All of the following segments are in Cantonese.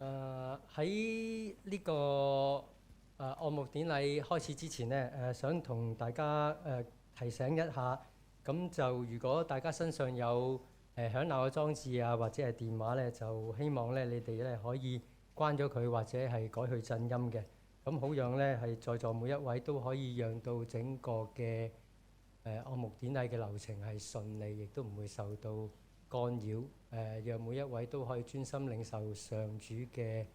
喺呢個按牧典禮開始之前呢，想同大家提醒一下，咁就如果大家身上有響鬧嘅裝置啊，或者係電話呢，就希望呢你哋呢可以關咗佢，或者係改去震音嘅，咁好讓呢係在座每一位都可以讓到整個嘅按牧典禮嘅流程係順利，亦都唔會受到干擾，讓每一位都可以專心領受上主嘅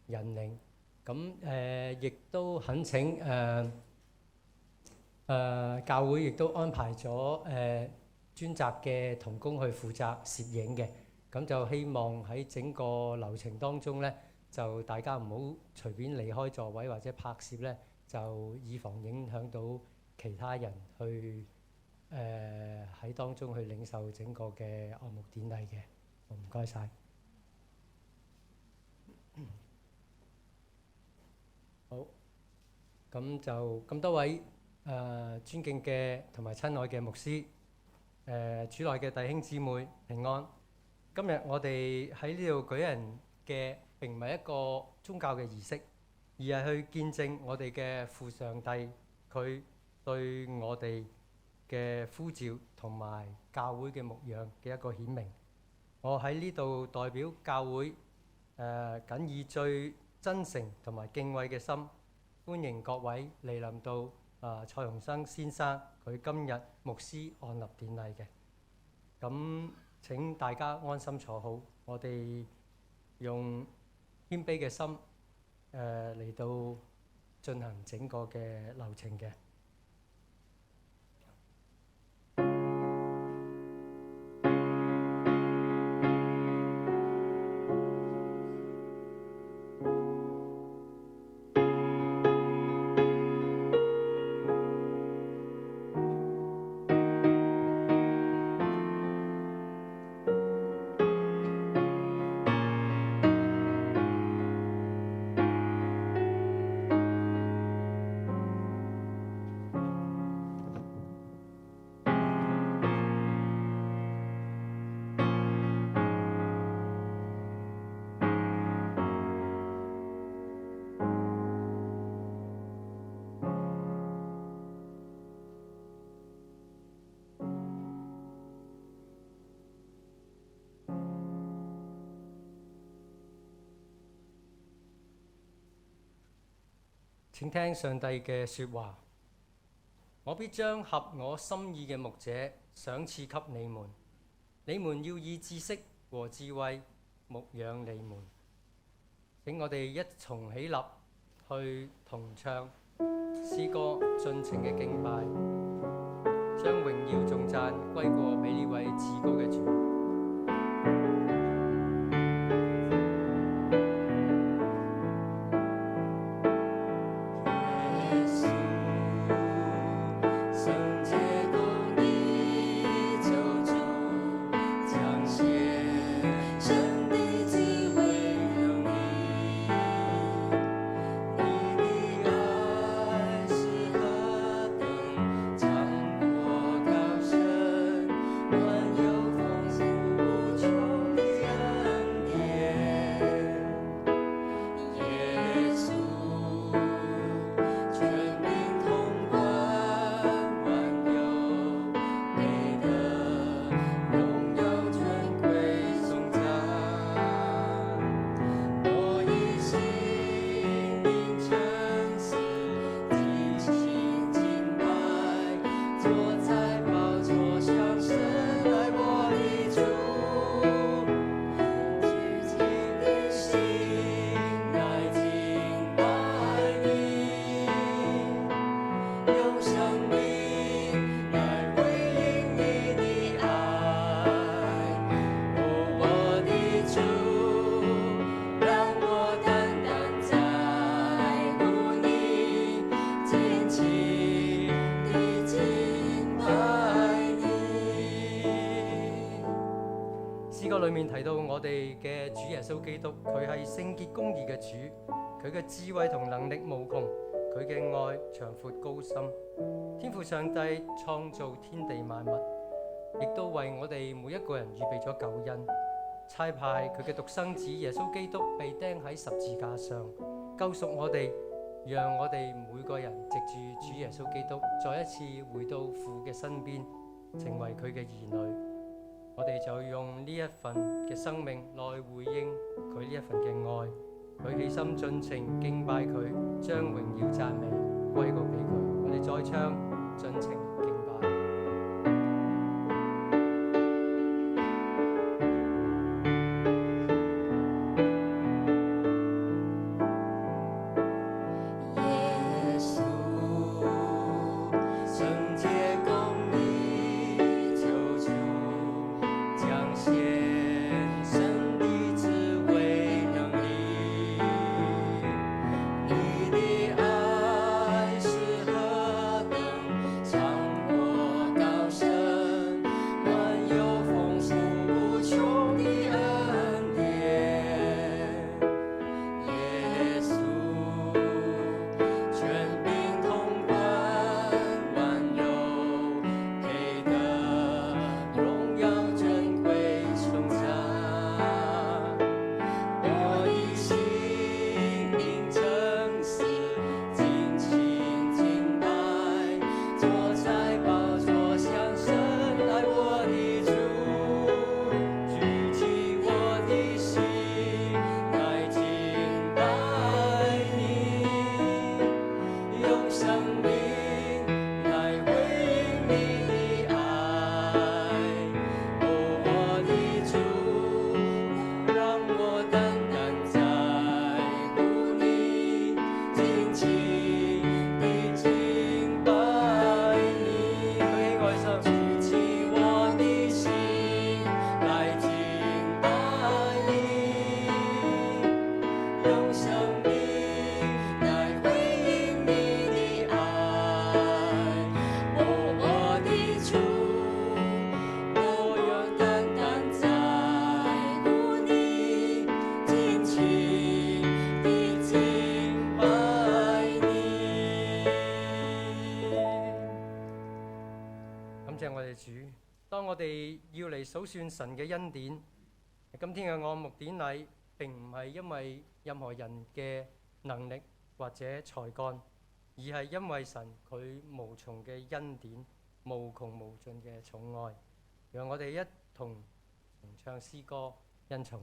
引領。咁亦都懇請教會亦都安排咗專責嘅同工去負責攝影嘅。咁就希望喺整個流程當中呢，就大家唔好隨便離開座位或者拍攝呢，就以防影響到其他人去喺當中去領受整個嘅按牧典禮嘅。唔該晒。好，咁就咁多位尊敬嘅同埋親愛嘅牧師，主內嘅弟兄姊妹平安。今日我哋喺呢度舉行嘅並唔係一個宗教嘅儀式，而係去見證我哋嘅父上帝佢對我哋嘅呼召同埋教會嘅牧養嘅一個顯明。我喺呢度代表教會僅以最真誠同埋敬畏嘅心，歡迎各位嚟臨到蔡洪生先生佢今日牧師按立典禮嘅。咁請大家安心坐好，我哋用謙卑嘅心嚟到進行整個嘅流程嘅。請聽上帝嘅説話，我必將合我心意嘅牧者賞賜給你們，你們要以知識和智慧牧養你們。請我哋一同起立，去同唱詩歌，盡情嘅敬拜，將榮耀頌讚歸過俾呢位至高嘅主。裏面提到我哋嘅主耶穌基督，佢係聖潔公義嘅主，佢嘅智慧同能力無窮，佢嘅愛長闊高深。天父上帝創造天地萬物，亦都為我哋每一個人預備咗救恩，差派佢嘅獨生子耶穌基督被釘喺十字架上，救贖我哋，讓我哋每個人藉住主耶穌基督再一次回到父嘅身邊，成為佢嘅兒女。我哋就用呢一份嘅生命來回應佢呢一份嘅愛，佢起心盡情敬拜佢，將榮耀讚美歸告俾佢。我哋再唱盡情敬拜。主，當我哋要嚟數算神嘅恩典，今天嘅按牧典禮並唔係因為任何人嘅能力或者才幹，而係因為神佢無窮嘅恩典、無窮無盡嘅寵愛，讓我哋一同唱詩歌恩寵。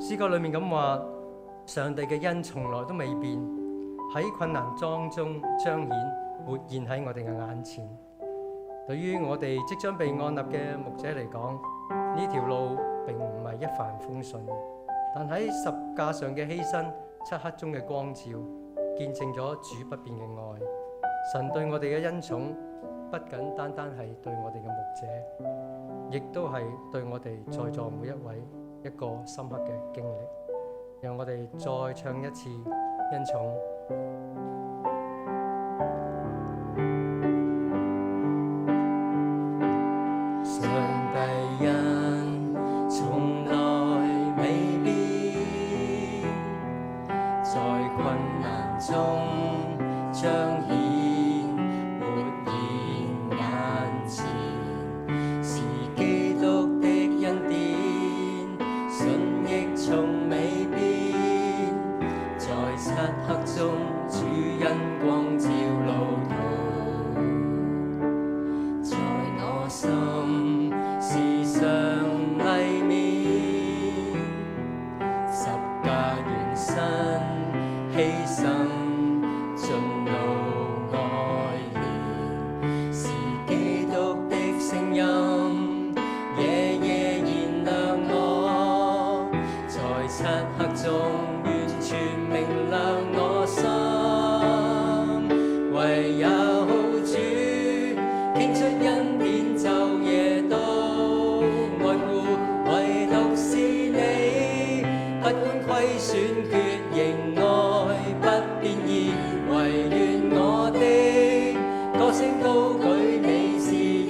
詩歌裏面咁話，上帝嘅恩從來都未變，喺困難當中彰顯活現喺我哋嘅眼前。對於我哋即將被按立嘅牧者嚟講，呢條路並唔係一帆風順，但喺十架上嘅犧牲、漆黑中嘅光照，見證咗主不變嘅愛。神對我哋嘅恩寵，不僅單單係對我哋嘅牧者，亦都係對我哋在座每一位一個深刻嘅經歷。讓我哋再唱一次恩寵。中，主恩光照路途，在我心時常勵勉，十架原身犧牲，盡露愛憐，是基督的聲音，夜夜燃亮我，在漆黑中完全明亮我心，唯有主傾出恩典晝夜都愛顧，唯獨是你，不管虧損缺仍愛不變異，唯願我的歌聲高舉你是一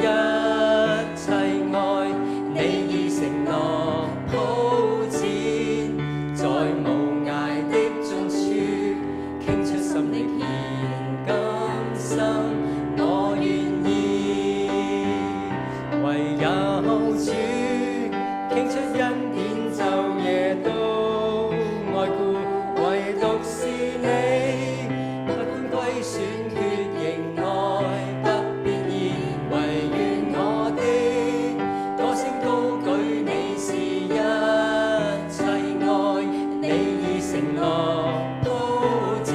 切愛，你已承諾鋪墊在無涯的盡處，傾出心力獻今生，我願意，唯有主傾出恩典晝夜都愛顧，唯獨是你，不管虧損缺仍愛不變異，唯願我的歌聲高舉你是一切愛，你已承諾鋪墊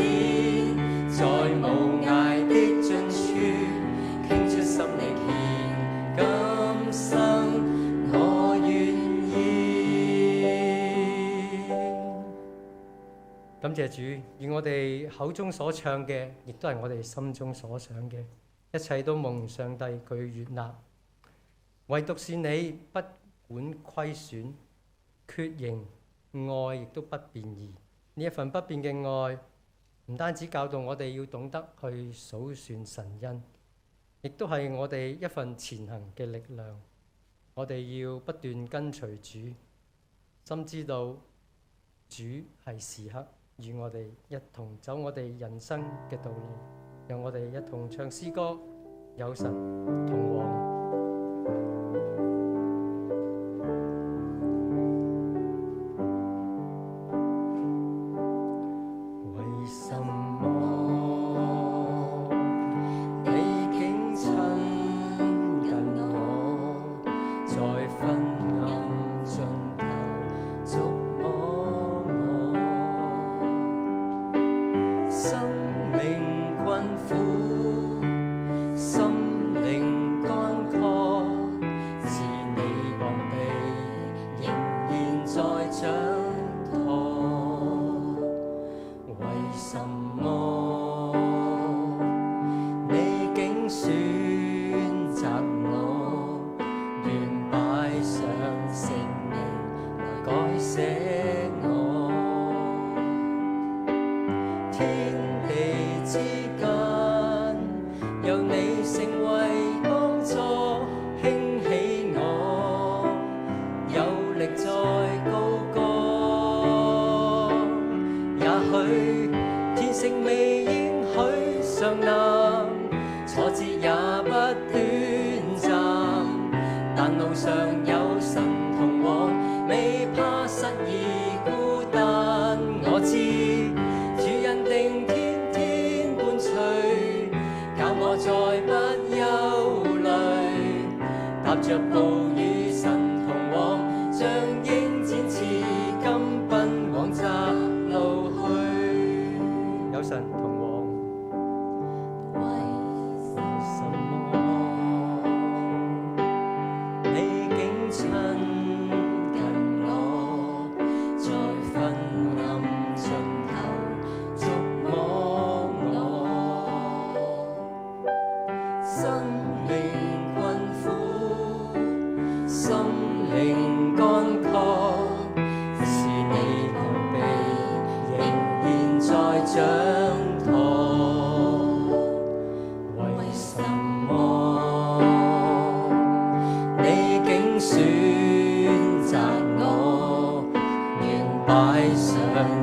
在無涯的盡處，傾出心力獻今生，我願意。感謝主，願我哋口中所唱嘅，亦都係我哋心中所想嘅，一切都蒙上帝佢悅納。唯獨是你，不管虧損缺形，愛亦都不變異。呢一份不變嘅愛，唔單止教導我哋要懂得去數算神恩，亦都係我哋一份前行嘅力量。我哋要不斷跟隨主，深知道主係時刻與我哋一同走我哋人生嘅道路。讓我哋一同唱詩歌，有神同往。為什麼你竟親近我，在昏暗盡頭觸摸我，生命困苦，心靈乾涸，是你膀臂仍然在掌舵。為什麼你竟選擇我，願擺上性命來改寫我？天地之間，由你成為幫助，興起我，有力再高歌。也許天性未應許尚能，挫折也不短暫，但路上有神同往，未怕失意孤單。我知主恩定天天伴隨，教我再不憂慮，踏着步與神同往，像鷹展翅金奔往窄路去。有神同往，為什麼你竟親近我，在昏暗盡頭觸摸我，生命困苦，心靈乾涸，是你膀臂仍然在掌舵。為什麼你竟選擇我，願擺上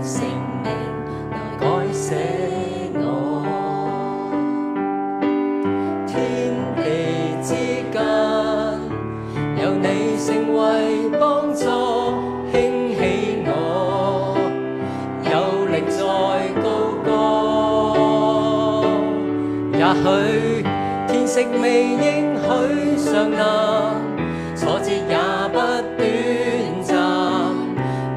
性命來改寫我？天地之間，由你成為幫助，興起我，有力再高歌。許天色未應許上難，挫折也不短暫，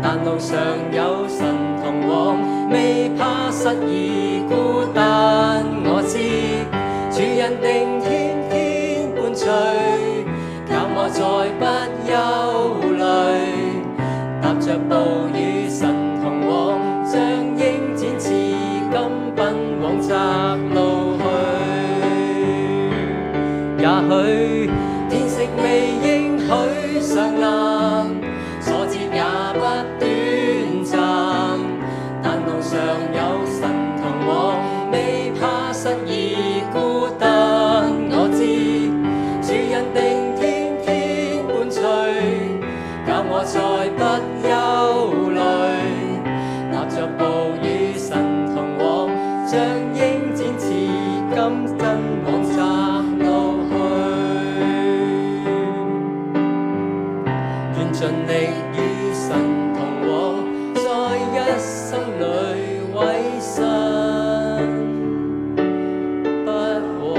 但路上有神同往，未怕失意孤單。我知主恩定天天伴隨，教我再不憂慮，踏着步與神同往，像鷹展翅金奔往窄路去。也許天色未應許上難，挫折也不短暫，但路上有神同往，未怕失意孤單。我知主恩定天天伴隨，教我再不憂慮，踏着步與神同往，像鷹展翅金奔往窄路去。願盡力與神同往，在一生裏委身，不往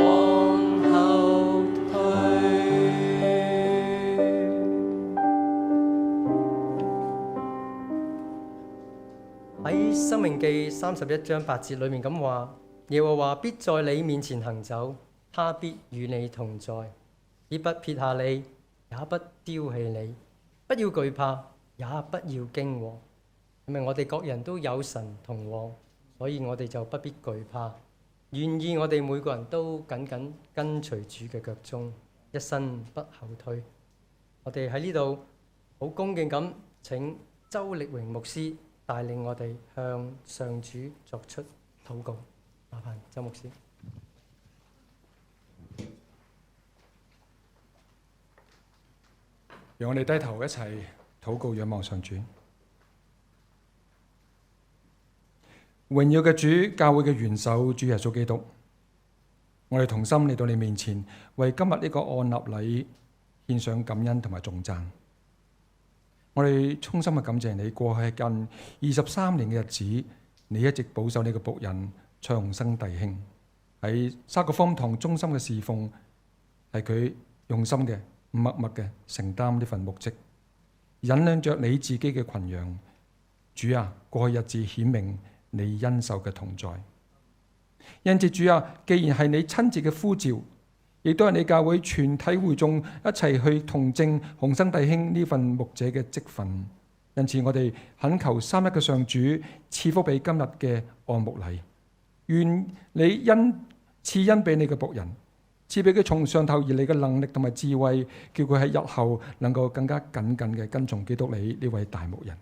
後退。喺《申命記》31章8節裏面咁話：耶和華必在你面前行走，他必與你同在，必不撇下你，也不丟棄你。不要懼怕，也不要驚惶。因為我哋各人都有神同往，所以我哋就不必懼怕。願意我哋每個人都緊緊跟隨主嘅腳蹤，一生不後退。我哋喺呢度好恭敬咁請周力榮牧師帶領我哋向上主作出禱告。麻煩周牧師。讓我哋低頭一齊禱告，仰望上主。榮耀嘅主，教會嘅元首主耶穌基督，我哋同心嚟到你面前，為今日呢個按立禮獻上感恩同埋頌讚。我哋衷心嘅感謝你，過去近23年嘅日子，你一直保守你嘅僕人蔡洪生弟兄喺沙角福音堂忠心嘅侍奉，係佢用心嘅默默嘅承擔呢份牧職，引領着你自己嘅群羊。主啊，過去日子顯明你恩受嘅同在。因此主啊，既然係你親自嘅呼召，亦都係你教會全體會眾一齊去同證洪生弟兄呢份牧者嘅職分。因此我哋懇求三一嘅上主賜福俾今日嘅按牧禮，願你賜恩俾你嘅僕人，賜俾佢從上頭而嚟嘅能力同埋智慧，叫佢喺日後能夠更加緊緊嘅跟從基督你呢位大牧人。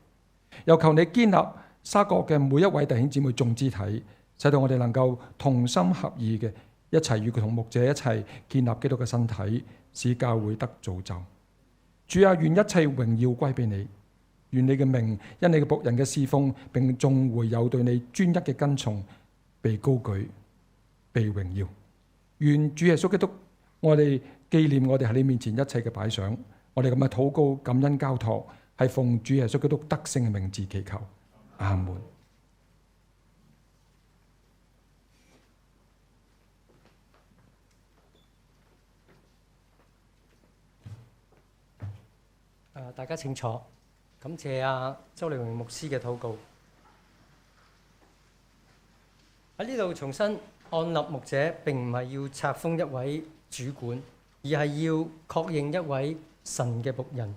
又求你建立沙角嘅每一位弟兄姊妹眾肢體，使到我哋能夠同心合意嘅一齊與佢同牧者一齊建立基督嘅身體，使教會得造就。主啊，願一切榮耀歸俾你，願你嘅名因你嘅僕人嘅侍奉並眾會友對你專一嘅跟從被高舉，被榮耀。願主耶穌基督，我哋紀念我哋喺你面前一切嘅擺上，我哋咁嘅禱告感恩交託，係奉主耶穌基督得勝嘅名字祈求，阿門。大家請坐。感謝周力榮牧師嘅禱告。喺呢度重申，按立牧者並唔係要冊封一位主管，而係要確認一位神嘅僕人。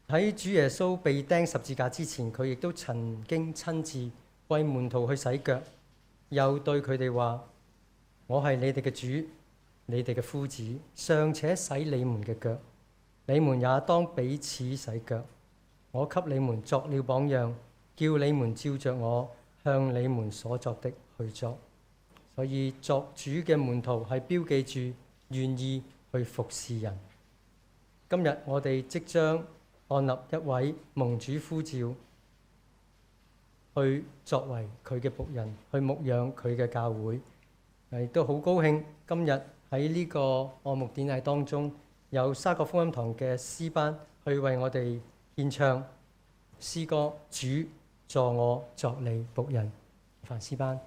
喺主耶穌被釘十字架之前，佢亦都曾經親自為門徒去洗腳，又對佢哋話：我係你哋嘅主，你哋嘅夫子，尚且洗你們嘅腳，你們也當彼此洗腳。我給你們作了榜樣，叫你們照着我向你們所作的去做。所以作主嘅門徒係標記住願意去服侍人。今日我哋即將按立一位蒙主呼召去作為佢嘅僕人，去牧養佢嘅教會。亦都好高興今日喺呢個按牧典禮當中，有沙角福音堂嘅詩班去為我哋獻唱詩歌《主助我作你僕人》。凡詩班。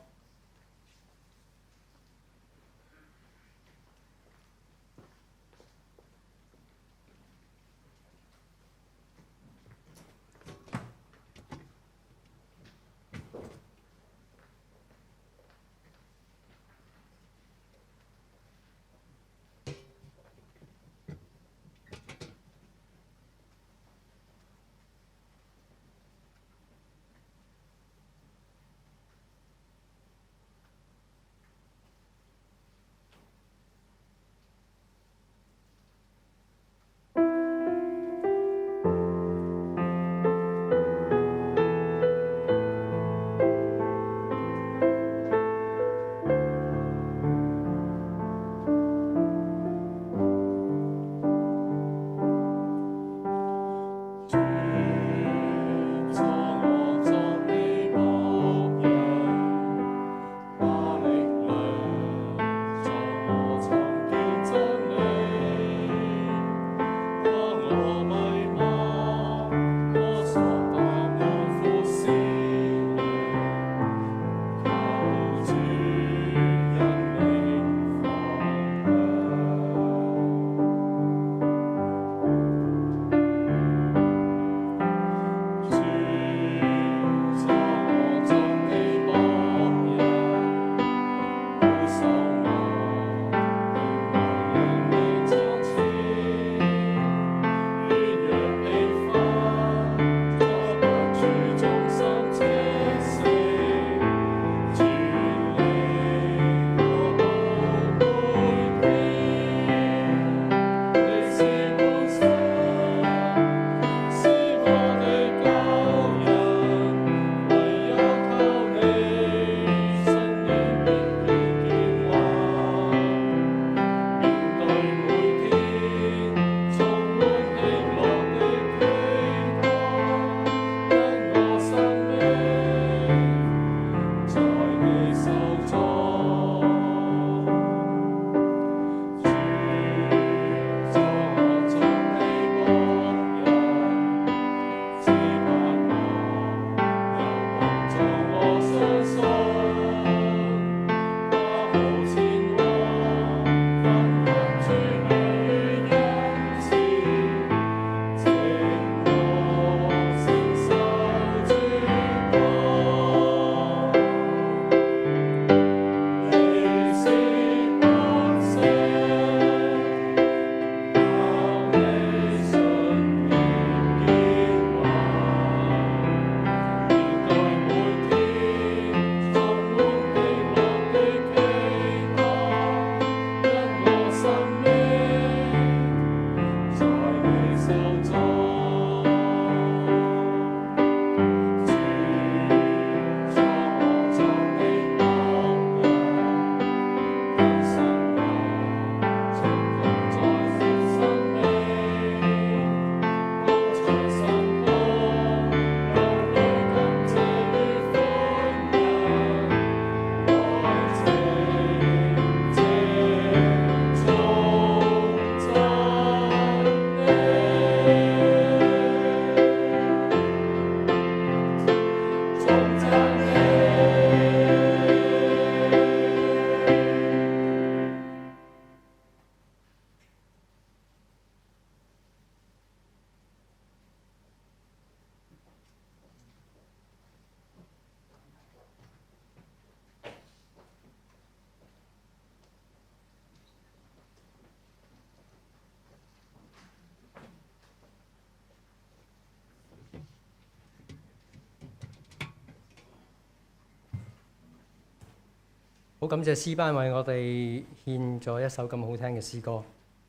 好感謝詩班為我哋獻咗一首咁好聽嘅詩歌。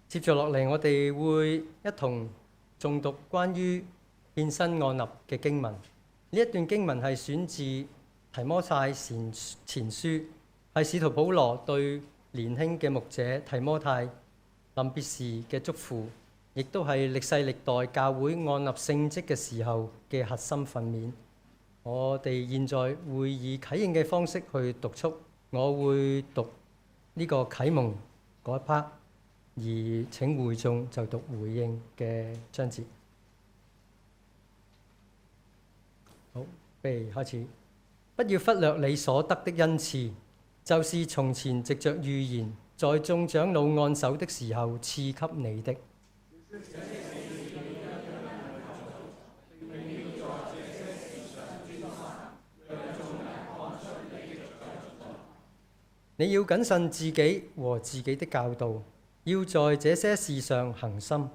接住落嚟，我哋會一同誦讀關於獻身按立嘅經文。呢一段經文係選自提摩太前書，係使徒保羅對年輕嘅牧者提摩太臨別時嘅囑咐，亦都係歷世歷代教會按立聖職嘅時候嘅核心訓勉。我哋現在會以啟應嘅方式去讀出，我會讀呢個啟蒙嗰一 part， 而請會眾就讀回應嘅章節。好，不如開始。不要忽略你所得的恩賜，就是從前藉着預言，在眾長老按手的時候賜給你的。你要謹慎自己和自己的教導，要在這些事上恒心，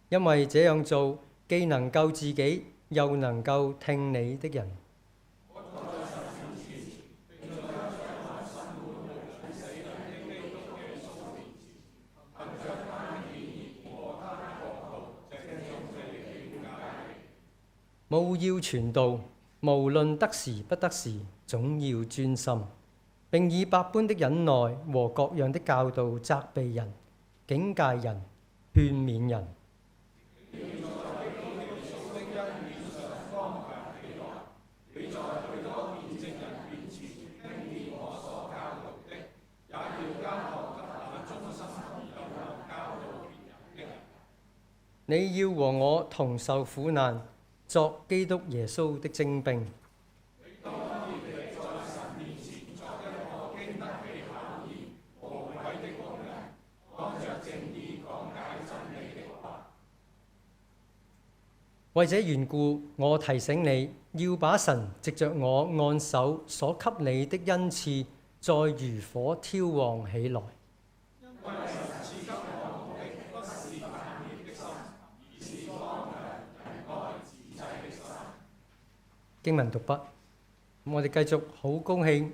因為這樣做既能救自己，又能夠聽你的人。務要傳道，無論得時不得時，總要專心，並以百般的忍耐和各樣的教導責備人、警戒人、勸勉人。你要和我同受苦難，作基督耶穌的精兵。為這緣故，我提醒你，要把神藉着我按手所給你的恩賜，再如火挑旺起來。經文讀畢，我哋繼續好高興、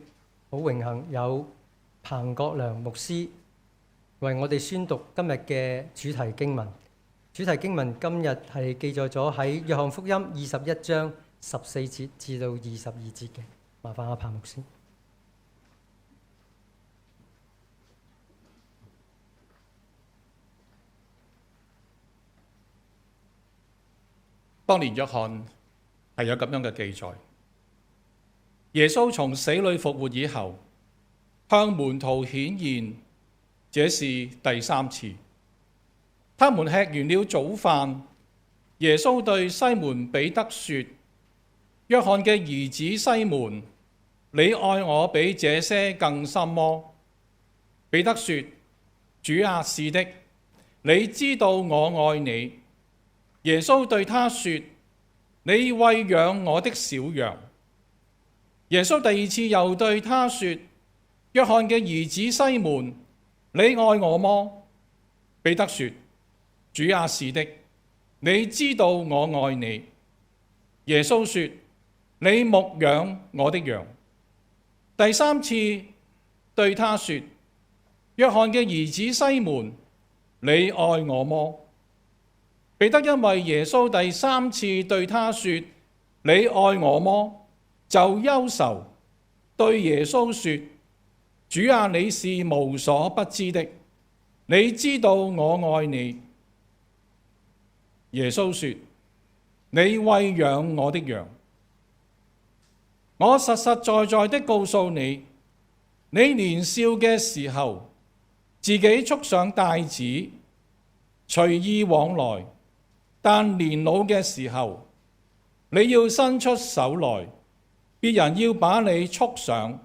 好榮幸有彭國良牧師為我哋宣讀今日嘅主題經文。主題經文今日係記載咗喺約翰福音21章14節至到22節嘅，麻煩阿彭牧師。當年約翰係有咁樣嘅記載：耶穌從死裏復活以後，向門徒顯現，這是第3次。他們吃完了早飯，耶穌對西門彼得說：約翰嘅兒子西門，你愛我比這些更深麼？彼得說：主啊，是的，你知道我愛你。耶穌對他說：你餵養我的小羊。耶穌第2次又對他說：約翰嘅兒子西門，你愛我麼？彼得說：主啊，是的，你知道我愛你。耶穌說：你牧養我的羊。第3次對他說：約翰嘅兒子西門，你愛我麼？彼得因為耶穌第3次對他說：你愛我麼？就憂愁，對耶穌說：主啊，你是無所不知的，你知道我愛你。耶穌說：你餵養我的羊。我實實在在的告訴你，你年少嘅時候，自己束上帶子，隨意往來；但年老嘅時候，你要伸出手來，別人要把你束上，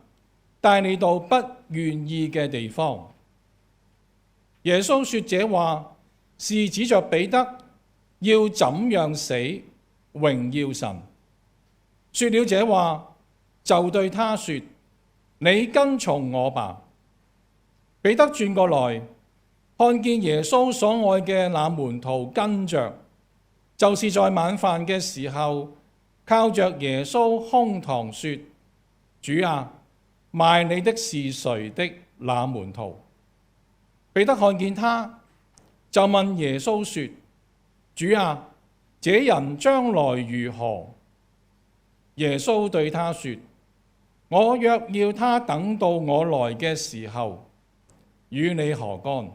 帶你到不願意嘅地方。耶穌說這話，是指着彼得要怎樣死，榮耀神。說了這話，就對他說：你跟從我吧。彼得轉過來，看見耶穌所愛嘅那門徒跟着，就是在晚飯嘅時候，靠着耶穌胸膛說：主啊，賣你的是誰的那門徒。彼得看見他，就問耶穌說：主啊，這人將來如何？耶穌對他說：我若要他等到我來嘅時候，與你何干？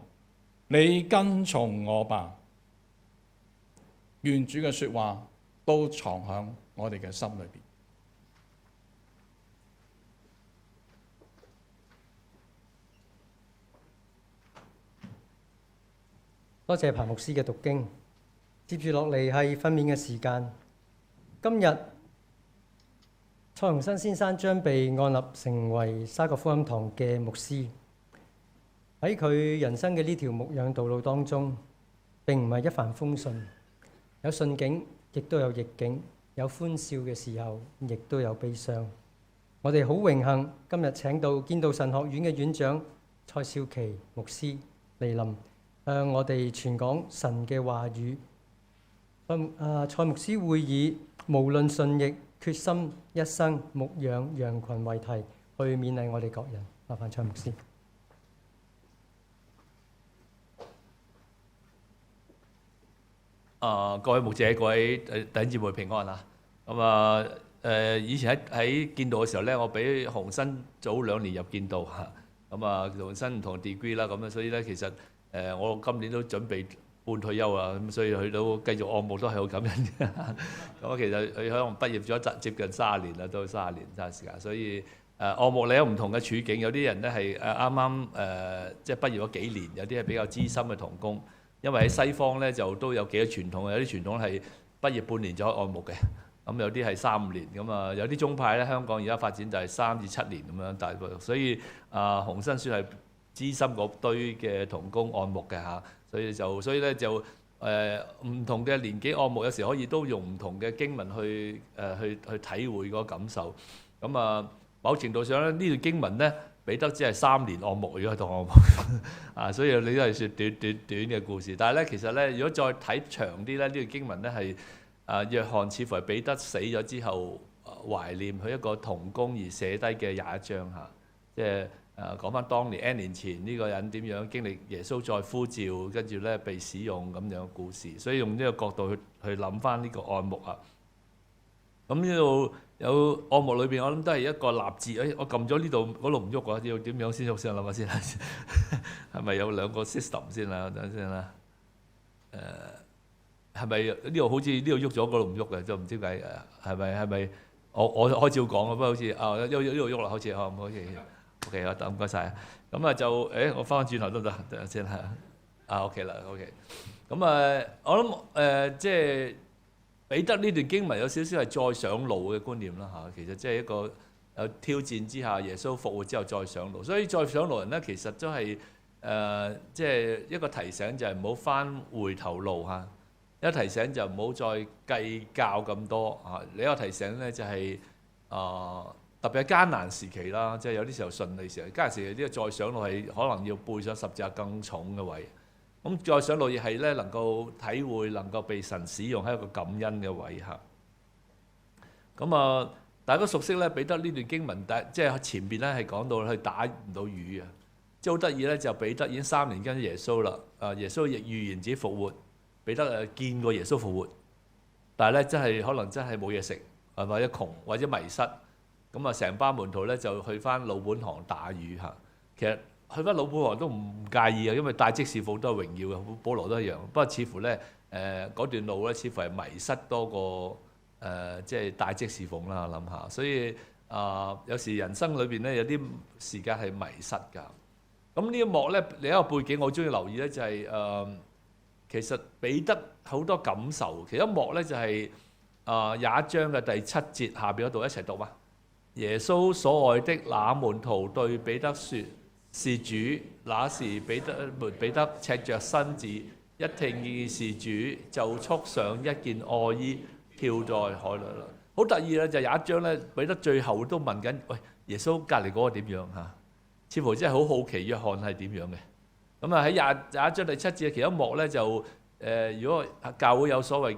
你跟從我吧。願主嘅說話都藏喺我哋嘅心裏邊。多謝彭牧師嘅讀經。接住落嚟係分娩嘅時間。今日蔡鴻新先生將被按立成為沙角福音堂嘅牧師。喺佢人生嘅呢條牧養道路當中，並唔係一帆風順，有順境，亦都有逆境，有歡笑嘅時候，亦都有悲傷。我哋好榮幸今日請到建道神學院嘅院長蔡少琪牧師嚟臨，向我哋傳講神嘅話語。蔡牧師會以無論順逆，決心一生牧養羊群為題，去勉勵我哋各人。麻煩蔡牧師。各位牧者、各位弟兄姊妹平安啊！以前喺建道嘅時候咧，我比鴻新早2年入建道嚇。鴻新唔同 degree 啦，咁所以咧其實我今年都準備半退休啊，咁所以佢都繼續按牧都係好感恩嘅。咁其實佢可能畢業咗接近30年啦，都30年時間，所以按牧你有唔同嘅處境，有啲人咧係啱啱即係畢業咗幾年，有啲係比較資深嘅同工。因為喺西方咧就都有幾個傳統，有啲傳統係畢業半年就可以按牧嘅，咁有啲係3-5年，咁有啲宗派咧香港而家發展就係3至7年咁樣，大部所以鴻新算係資深嗰堆嘅同工按牧嘅嚇，所以咧就唔同嘅年紀按牧，有時可以都用唔同嘅經文去體會嗰個感受。咁某程度上咧呢段經文咧，彼得只係3年按牧，如果同按牧所以你都係説短嘅故事。但係咧，其實咧，如果再睇長啲咧，呢段經文咧係約翰似乎係彼得死咗之後懷念佢一個同工而寫低嘅21章嚇，即係講翻當年 N 年前呢個人點樣經歷耶穌再呼召，跟住咧被使用咁樣嘅故事。所以用呢個角度去諗翻呢個按牧啊。咁呢度有按牧裏邊，我諗都係一個立志。我撳咗呢度，嗰度唔喐啊！要點樣先喐先？諗下先，係咪有2個 system 先啦？等先啦。係咪呢度好似呢度喐咗，嗰度唔喐嘅？就唔知點解係咪？我開始要講啊，不過好似呢度喐啦，好似好似 OK 啊，唔該晒。咁就我翻轉頭得唔得？等陣先係OK 啦 OK。咁我諗即係。彼得呢段經文有少少係再上路嘅觀念啦嚇，其實即係一個有挑戰之下，耶穌復活之後再上路，所以再上路人咧，其實都係即係一個提醒，就係唔好翻回頭路嚇，一提醒就唔好再計較咁多嚇。另一個提醒咧就係特別係艱難時期啦，即係有啲時候順利時候，艱難時期呢個再上路係可能要背上十字架更重嘅位。咁再上路亦係咧，能夠體會，能夠被神使用，係一個感恩嘅位嚇。咁大家都熟悉咧，彼得呢段經文，即係前邊咧係講到佢打唔到魚啊，即係好得意咧，就彼得已經3年跟耶穌啦。耶穌亦預言自己復活，彼得見過耶穌復活，但係咧真係可能真係冇嘢食，或者窮，或者迷失。咁成班門徒咧就去翻老本行打魚嚇。其實去翻老本行都唔介意啊，因為帶職侍奉都係榮耀嘅，保羅都一樣。不過似乎咧嗰段路咧，似乎係迷失多過即係帶職侍奉啦。我諗下，所以有時人生裏邊咧有啲時間係迷失㗎。咁呢一幕咧，另一個背景我中意留意咧就係其實彼得好多感受。其中一幕咧就係21章嘅第7節下邊嗰度一齊讀嘛。耶穌所愛的那門徒對彼得說：是主。那時彼得赤着身子，一聽見是主，就束上一件外衣，跳在海裏啦。好得意咧，就21章咧，彼得最後都問緊：喂，耶穌隔離嗰個點樣嚇？似乎真係好好奇約翰係點樣嘅。咁喺21章第7節嘅其中一幕咧，就如果教會有所謂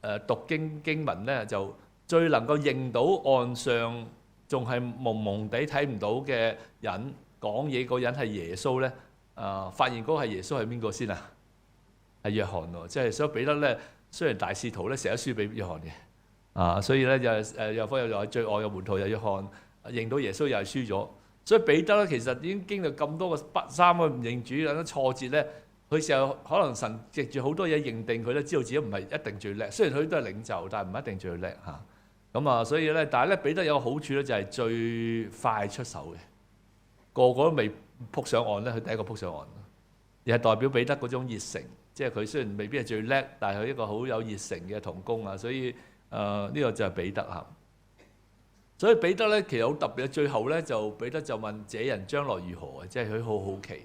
嘅讀經文咧，就最能夠認到岸上仲係蒙蒙地睇唔到嘅人講嘢嗰人係耶穌咧，發現嗰個係耶穌係邊個先啊？係約翰喎，即係所以彼得咧，雖然大使徒咧寫咗書俾約翰嘅，所以咧又福音又係最愛嘅門徒又約翰認到耶穌又係輸咗，所以彼得咧其實已經經歷咁多個三個唔認主兩個挫折咧，佢時候可能神藉住好多嘢認定佢咧，知道自己唔係一定最叻，雖然佢都係領袖，但係唔一定最叻嚇。咁所以咧，但係咧彼得有個好處咧，就係最快出手嘅，個個都未撲上岸咧，佢第一個撲上岸，而係代表彼得嗰種熱誠。即係佢雖然未必係最叻，但係佢一個好有熱誠嘅同工啊，所以呢個就係彼得嚇。所以彼得咧其實好特別，最後咧就彼得就問這人將來如何啊，即係佢好好奇。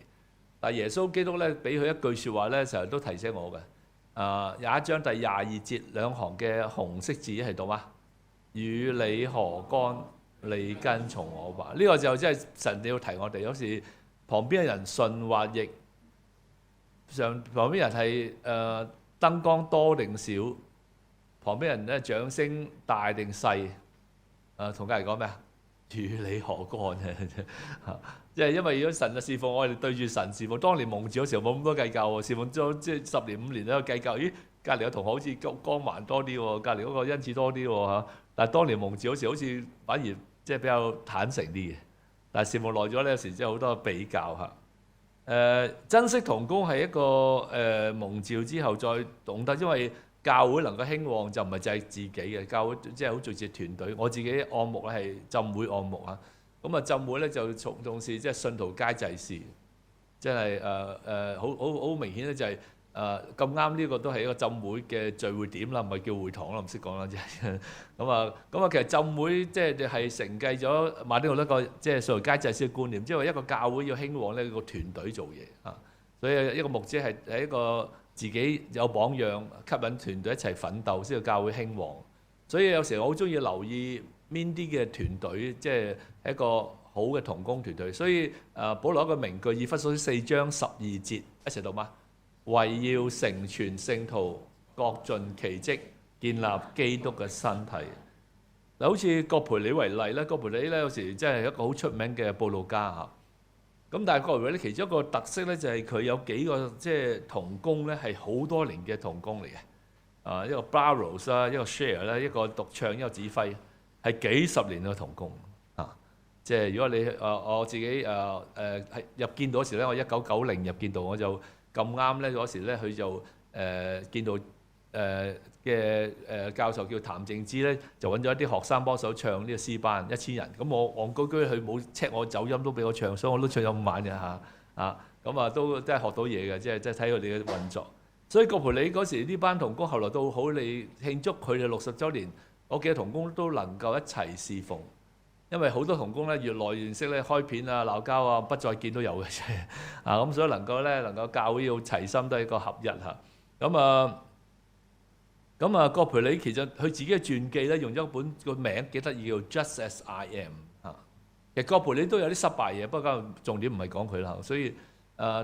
但係耶穌基督咧俾佢一句説話咧，成日都提醒我嘅。廿一章第22節兩行嘅紅色字係讀嗎？與你何干？你跟從我吧。呢個就即係神你要提我哋，有時旁邊嘅人順或逆。旁邊人係燈光多定少，旁邊人咧掌聲大定細，同隔離講咩啊？與你何干啊？即係因為如果神嘅侍奉，我哋對住神侍奉，當年蒙召嗰時候冇咁多計較喎，侍奉咗即係10年5年都有計較。咦，隔離個同學好似光環多啲喎，隔離嗰個恩賜多啲喎嚇。但係當年蒙召嗰時好似反而即係比較坦誠啲嘅，但係侍奉耐咗咧，有時即係好多比較嚇。珍惜同工係一個蒙召之後再懂得，因為教會能夠興旺就唔係就係自己嘅，教會即係好重視團隊。我自己按牧咧係浸會按牧啊，咁浸會咧就重視即係信徒皆祭司，即係好明顯咧就係咁啱呢個都係一個浸會嘅聚會點啦，唔係叫會堂啦，唔識講啦，即係咁其實浸會即係承繼咗馬丁路德個即係信徒皆祭司嘅觀念，即係話一個教會要興旺呢個團隊做嘢啊，所以一個牧者係一個自己有榜樣，吸引團隊一齊奮鬥，先至教會興旺。所以有時我好中意留意邊啲嘅團隊，即係一個好嘅同工團隊。所以保羅一個名句，以弗所書4章12節一齊讀嗎？為要成全聖徒，各盡其職，建立基督嘅身體。嗱，好似葛培理為例咧，葛培理咧有時真係一個好出名嘅佈道家嚇。咁但係葛培理咧其中一個特色咧就係佢有幾個即係同工咧係好多年嘅同工嚟嘅。一個 Barrows 啦，一個 Share 啦，一個獨唱，一個指揮，係幾十年嘅同工啊！即係如果你我自己係入建道嗰時咧，我1990入建道，我就咁啱咧嗰時咧，佢就建道嘅教授叫譚正之咧，就揾咗一啲學生幫手唱呢個詩班1000人。咁我戇居居，佢冇 check 我走音都俾我唱，所以我都唱咗5晚嘅嚇咁都真係學到嘢嘅，即係睇佢哋嘅運作。所以葛培理嗰時呢班同工後來到好，你慶祝佢哋60週年，我幾個同工都能夠一齊侍奉，因為好多同工咧越來越識咧開片啊、鬧交啊、不再見都有嘅啫咁所以能夠教會要齊心都係一個合一嚇。葛培理其實佢自己嘅傳記咧用咗一本個名幾得意叫 Just As I Am 其實葛培理都有啲失敗嘢，不過重點唔係講佢啦，所以。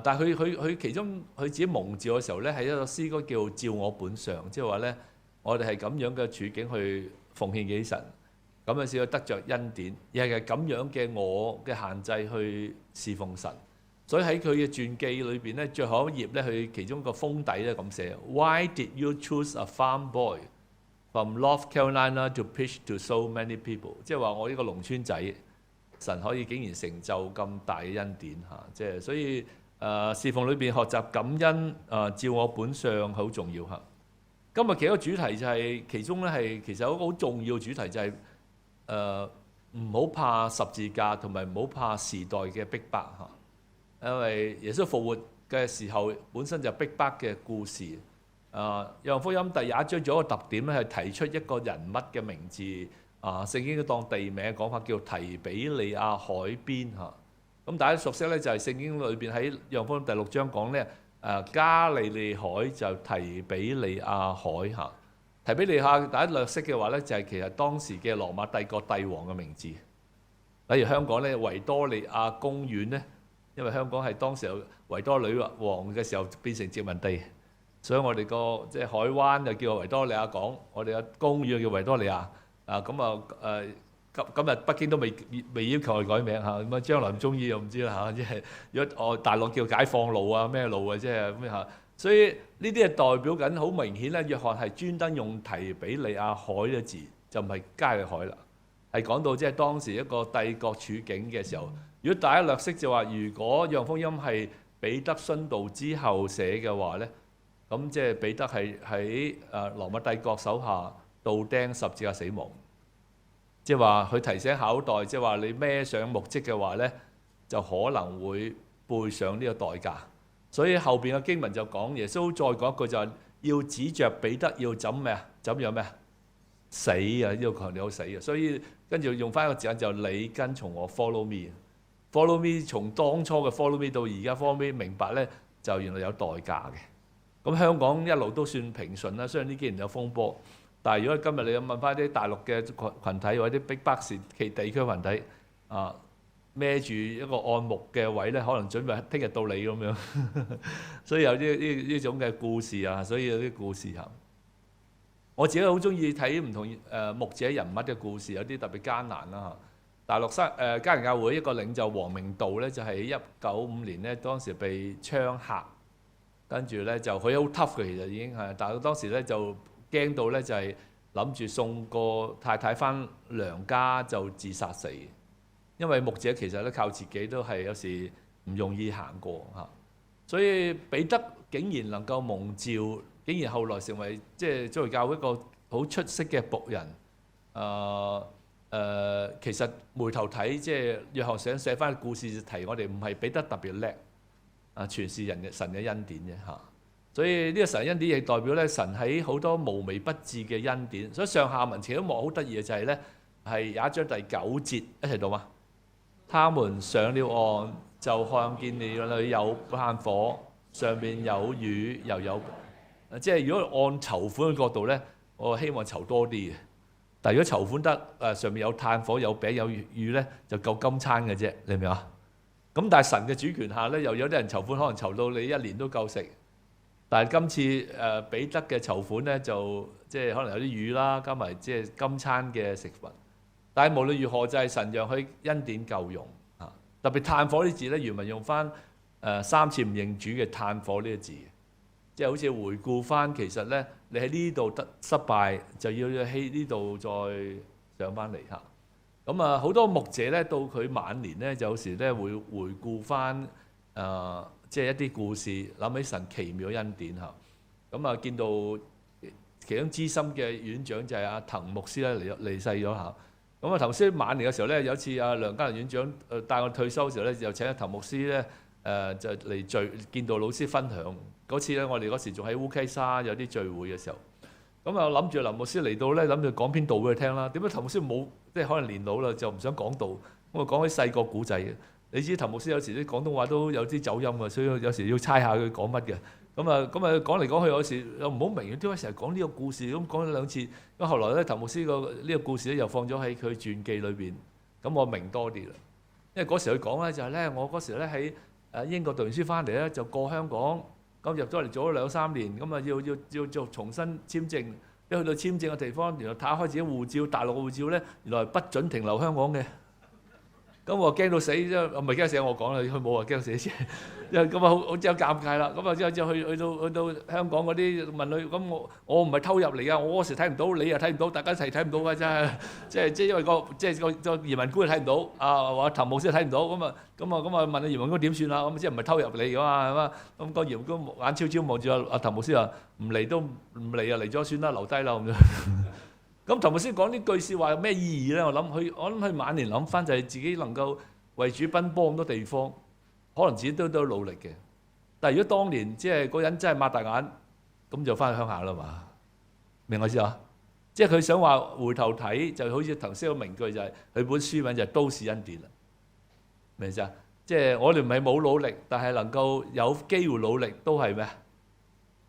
但係佢其中佢自己蒙召嘅時候咧，係一個詩歌叫照我本相，即係話咧，我哋係咁樣嘅處境去奉獻俾神，咁樣先可以得着恩典，而係咁樣嘅我嘅限制去侍奉神。所以喺佢嘅傳記裏邊咧，最後一頁咧，佢其中個封底咧咁寫 ：Why did you choose a farm boy from North Carolina to preach to so many people？ 即係話我呢個農村仔，神可以竟然成就咁大嘅恩典嚇，即係所以。侍奉裏邊學習感恩，照我本相好重要嚇。今日其實個主題就係、其中咧係其實有一個好重要嘅主題就係唔好怕十字架，同埋唔好怕時代嘅逼迫嚇。因為耶穌復活嘅時候本身就逼迫嘅故事。約翰福音第21章仲有一個特點咧，係提出一個人物嘅名字。聖經都當地名講法叫提比利亞海邊嚇。咁大家熟悉咧，就係聖經裏邊喺約翰福音第6章講咧，加利利海就提比利亞海嚇。提比利亞大家略識嘅話咧，就係其實當時嘅羅馬帝國帝王嘅名字。例如香港咧，維多利亞公園咧，因為香港係當時維多女王嘅時候變成殖民地，所以我哋個即係海灣就叫維多利亞港，我哋嘅公園叫維多利亞。今日北京都未要求佢改名嚇，咁啊將來唔中意又唔知啦嚇，即係如果我大陸叫解放路啊咩路啊，即係咩嚇，所以呢啲係代表緊好明顯咧，約翰係專登用提比利亞海嘅字，就唔係加利海啦，係講到即係當時一個帝國處境嘅時候。如果大家略識就話，如果約翰福音係彼得殉道之後寫嘅話咧，咁即係彼得係喺羅馬帝國手下倒釘十字架死亡。即係話佢提醒後代，即係話你孭上木職嘅話咧，就可能會背上呢個代價。所以後邊嘅經文就講，耶穌再講一句就係要指着彼得要怎咩啊？怎樣咩啊？死啊！呢個強調好死啊！所以跟住用翻一個字眼就你跟從我 follow me。follow me 從當初嘅 follow me 到而家 follow me， 明白咧就原來有代價嘅。咁香港一路都算平順啦，雖然呢幾年有風波。但係如果今日你問翻啲大陸嘅群體或者啲逼迫時期地區群體啊，孭住一個按木嘅位咧，可能準備聽日到你咁樣，所以有呢種嘅故事啊，所以有啲故事啊。我自己好中意睇唔同牧者人物嘅故事，有啲特別艱難啦嚇。大陸家人教會一個領袖黃明道咧，就係1955年咧，當時被槍嚇，跟住咧就佢好 tough 嘅，其實已經係，但係當時咧就驚到咧就係諗住送個太太翻娘家就自殺死，因為牧者其實咧靠自己都係有時唔容易行過嚇，所以彼得竟然能夠蒙召，竟然後來成為即係作為教會一個好出色嘅僕人。其實回頭睇即係約翰想寫翻故事提我哋，唔係彼得特別叻啊，全是神嘅恩典啫嚇。所以呢個神恩典亦代表咧，神喺好多無微不至嘅恩典。所以上下文前一幕好得意嘅就係咧，係有一章第9節一齊讀嘛。他們上了岸，就看見那裏有炭火，上面有魚又有。即係如果按籌款嘅角度咧，我希望籌多啲嘅。但係如果籌款得上面有炭火有餅有魚咧，就夠今餐嘅啫，你明唔明啊？咁但係神嘅主權下咧，又有啲人籌款可能籌到你一年都夠食。但係今次彼得嘅籌款咧，就即係可能有啲魚啦，加埋即係今餐嘅食物。但係無論如何，就係神讓佢恩典夠用啊！特別炭火呢字咧，原文用翻3次唔認主嘅炭火呢個字，即係好似回顧翻其實咧，你喺呢度得失敗，就要喺呢度再上翻嚟嚇。咁啊，好多牧者咧，到佢晚年咧，就有時咧會回顧翻即係一啲故事，諗起神奇妙恩典嚇。咁啊，見到其中資深嘅院長就係阿滕牧師咧離世咗嚇。咁啊，滕牧師晚年嘅時候咧，有一次阿梁家麟院長帶我退休嘅時候咧，就請阿滕牧師咧就嚟見到老師分享。嗰次咧，我哋嗰時仲喺烏溪沙有啲聚會嘅時候，咁啊諗住林牧師嚟到咧，諗住講篇道俾佢聽啦。點解滕牧師冇，即係可能年老啦，就唔想講道。咁啊講起細個古仔嘅。你知滕牧師有時啲廣東話都有啲走音啊，所以有時要猜下佢講乜嘅。咁啊講嚟講去，有時又唔好明，點解成日講呢個故事？咁講咗2次，咁後來咧滕牧師呢個故事咧又放咗喺佢傳記裏邊，咁我明多啲啦。因為嗰時佢講咧就係咧，我嗰時咧喺英國讀完書翻嚟咧，就過香港，咁入咗嚟做咗2-3年，咁啊要做重新簽證。一去到簽證嘅地方，原來打開自己護照，大陸嘅護照咧，原來不准停留香港嘅。咁我驚到死，即係唔係驚死我講啦，佢冇話驚死先，因為咁啊好之後尷尬啦。咁啊之後去到香港嗰啲問佢，咁我唔係偷入嚟啊，我嗰時睇唔到，你又睇唔到，大家一齊睇唔到嘅真係，即係因為個移民官睇唔到，話滕牧師睇唔到，咁啊問阿移民官點算啊？咁即係唔係偷入嚟㗎嘛？係嘛？咁個移民官眼超超望住阿滕牧師話唔嚟都唔嚟啊，嚟咗算啦，留低啦咁樣。咁滕牧師講呢句説話有咩意義咧？我諗佢晚年諗翻就係自己能夠為主奔波咁多地方，可能自己都努力嘅。但係如果當年即係嗰人真係擘大眼，咁就翻去鄉下啦嘛。明我意思啊？即係佢想話回頭睇，就好似頭先個名句就係佢本書名就係都是恩典啦。明唔明啊？即係我哋唔係冇努力，但係能夠有機會努力都係咩？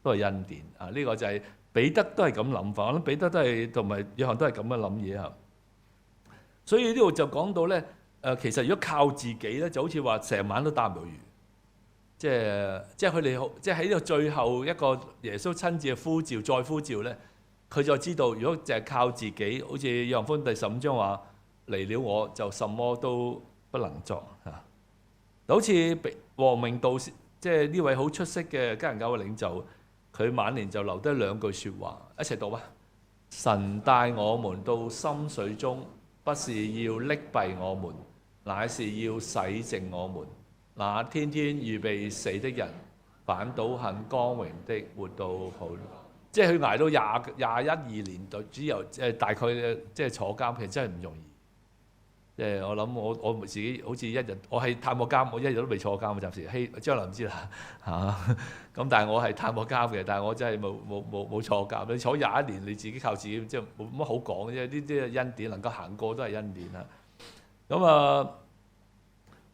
都係恩典啊！呢個就係。彼得都係咁諗法，我諗彼得都係同埋約翰都係咁樣諗嘢嚇。所以呢度就講到咧，其實如果靠自己咧，就好似話成晚都打唔到魚。即係佢哋即係喺呢個最後一個耶穌親自嘅呼召，再呼召咧，佢就知道如果淨係靠自己，好似約翰福音第15章話，離了我就什麼都不能作嚇。好似王明道，即係呢位好出色嘅家人教會領袖，佢晚年就留低兩句説話，一齊讀啊！神帶我們到深水中，不是要溺斃我們，乃是要洗淨我們。那天天預備死的人，反倒很光榮的活到好。即係佢捱到21、22年代之後，大概即係坐監，其實真係唔容易。即係我諗我自己好似一日，我係探過監，我一日都未坐監，暫時將來唔知啦嚇。咁但係我係探過監嘅，但係我真係冇坐監。你坐21年，你自己靠自己，即係冇乜好講啫。呢啲恩典能夠行過都係恩典啦。咁啊，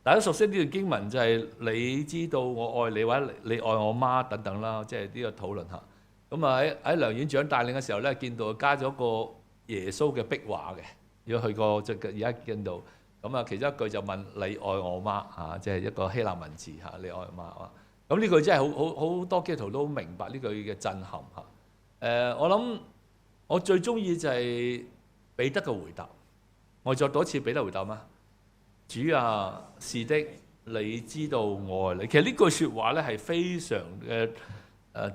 大家熟悉呢段經文就係你知道我愛你，或者你愛我媽等等啦，即係呢個討論嚇。咁啊喺梁院長帶領嘅時候咧，見到加咗個耶穌嘅壁畫嘅。如果去過即係而家見到咁啊，其中一句就問你愛我嗎嚇，即係一個希臘文字嚇，你愛我嗎啊？咁呢句真係好多基督徒都明白呢句嘅震撼嚇。我諗我最中意就係彼得嘅回答。我再讀一次彼得回答嗎？主啊，是的，你知道我愛你。其實呢句説話咧係非常嘅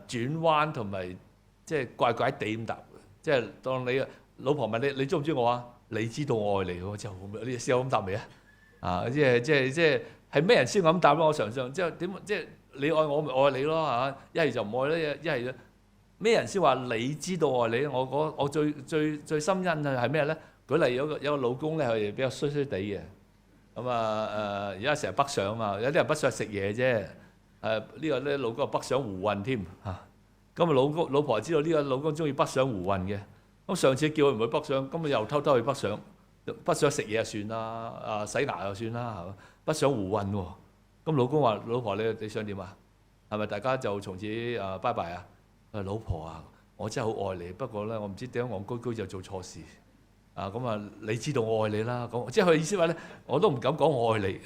轉彎同埋即係怪怪地咁答。即係當你老婆問你中唔中意我啊？你知道我愛你喎，之後你試下咁答未啊？啊，即係咩人先咁答咧？我常常即係點？即係你愛我咪愛你咯嚇，一係就唔愛咧，一係咩人先話你知道愛你？我最深印啊係咩咧？舉例有個老公咧係比較衰衰地嘅，咁而家成日北上啊嘛，有啲人北上食嘢啫，呢個咧老公北上胡混添嚇，咁老婆知道呢個老公中意北上胡混嘅。咁上次叫佢唔去北上，今日又偷偷去北上，北上食嘢就算啦，洗牙就算啦，係嘛？北上胡混喎。咁老公話：老婆你想點啊？係咪大家就從此拜拜啊？老婆啊，我真係好愛你，不過咧我唔知點解戇居居就做錯事咁啊！你知道我愛你啦，咁即係佢意思話咧，我都唔敢講我愛你。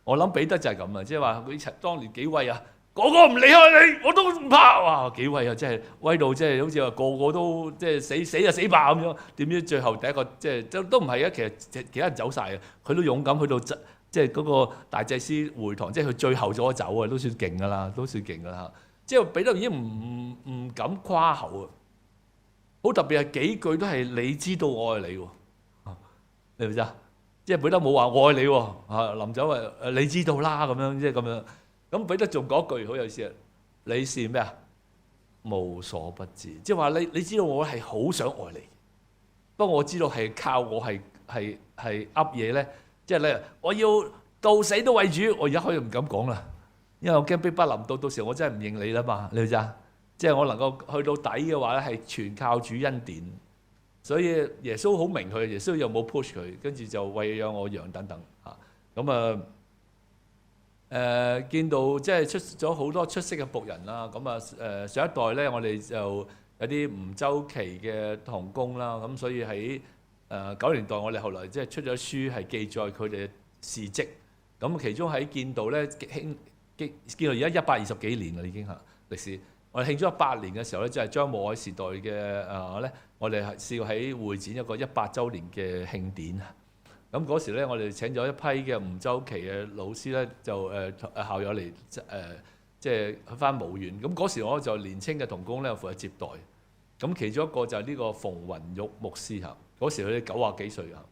我諗彼得就係咁啊，即係話佢當年幾威啊！個個唔離開你，我都唔怕。哇，幾威啊！真係威到即係好似話個個都即係死就死吧咁樣。點知最後第一個即係都唔係啊！其他人走晒嘅，佢都勇敢去到即係嗰個大祭司會堂，即係佢最後咗走啊，都算勁噶啦，都算勁噶啦。即係彼得已經唔敢誇口啊！好特別係幾句都係你知道我愛你喎，你明唔明啊？即係彼得冇話我愛你喎，臨走你知道啦咁樣，即係咁樣。咁彼得仲講句好有意思啊！你是咩啊？無所不知，即係話你知道我係好想愛你，不過我知道係靠我係噏嘢咧，即係咧我要到死都為主，我而家可以唔敢講啦，因為我驚逼不臨到時我真係唔認你啦嘛，你知唔知啊？即係我能夠去到底嘅話咧，係全靠主恩典，所以耶穌好明佢，耶穌又冇 push 佢，跟住就餵養我羊等等嚇，咁啊。見到即係出咗好多出色嘅僕人啦，咁啊上一代咧，我哋就有啲唔周期嘅同工啦，咁所以喺90年代我哋後來即係出咗書係記載佢哋嘅事蹟，咁其中喺建道咧建道而家120幾年啦已經嚇歷史，我哋慶祝100年嘅時候咧，就係張慕皚時代嘅咧，我哋係試過喺會展一個100週年嘅慶典。咁嗰時咧，我哋請咗一批嘅唔周期嘅老師咧，就校友嚟即係去翻母院。咁嗰時我就年青嘅同工咧，負責接待。咁其中一個就係呢個馮雲玉牧師嚇。嗰時佢哋90幾歲啊。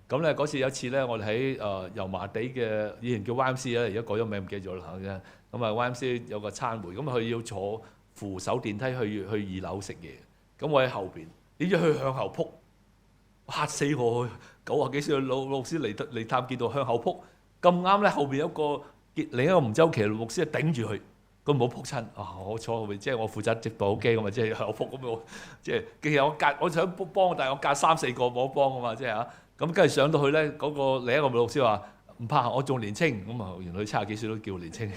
咁咧嗰次有一次咧，我哋喺油麻地嘅以前叫 YMC 咧，而家改咗名唔記得咗啦嚇。咁啊 YMC 有個餐會，咁佢要坐扶手電梯去2樓食嘢。咁我喺後邊，點知佢向後撲，嚇死我！90幾歲嘅老師嚟探見到向後撲，咁啱咧後邊有個另一個唔周期嘅牧師頂住佢，佢唔好撲親。我坐後邊，即係我負責接待，好驚咁啊！即係向後撲咁我即係其實我想幫，但係我隔3、4個冇得幫啊嘛，即係嚇。咁跟住上到去咧，嗰個另一個老師話唔怕，我仲年青。咁啊，原來佢70幾歲都叫年青。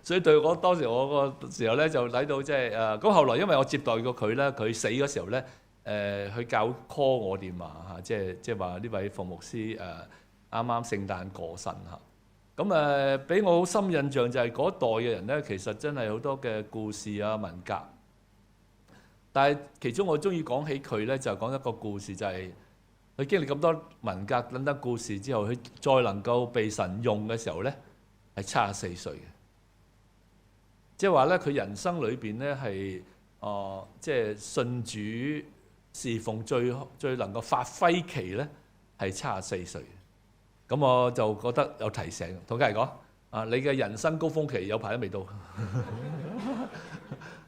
所以對我當時我個時候咧就睇到即係咁後來因為我接待過佢咧，佢死嗰時候咧。佢教 call 我電話嚇，即係話呢位馮牧師啱啱聖誕過身嚇，咁俾我好深印象就係嗰一代嘅人咧，其實真係好多嘅故事啊文革，但係其中我中意講起佢咧，就講一個故事就係佢經歷咁多文革等等故事之後，佢再能夠被神用嘅時候咧，係74歲嘅。即係話咧，佢人生裏邊咧係即係信主侍奉最能夠發揮期咧係74歲。咁我就覺得有提醒，同家人講你嘅人生高峰期有排都未到。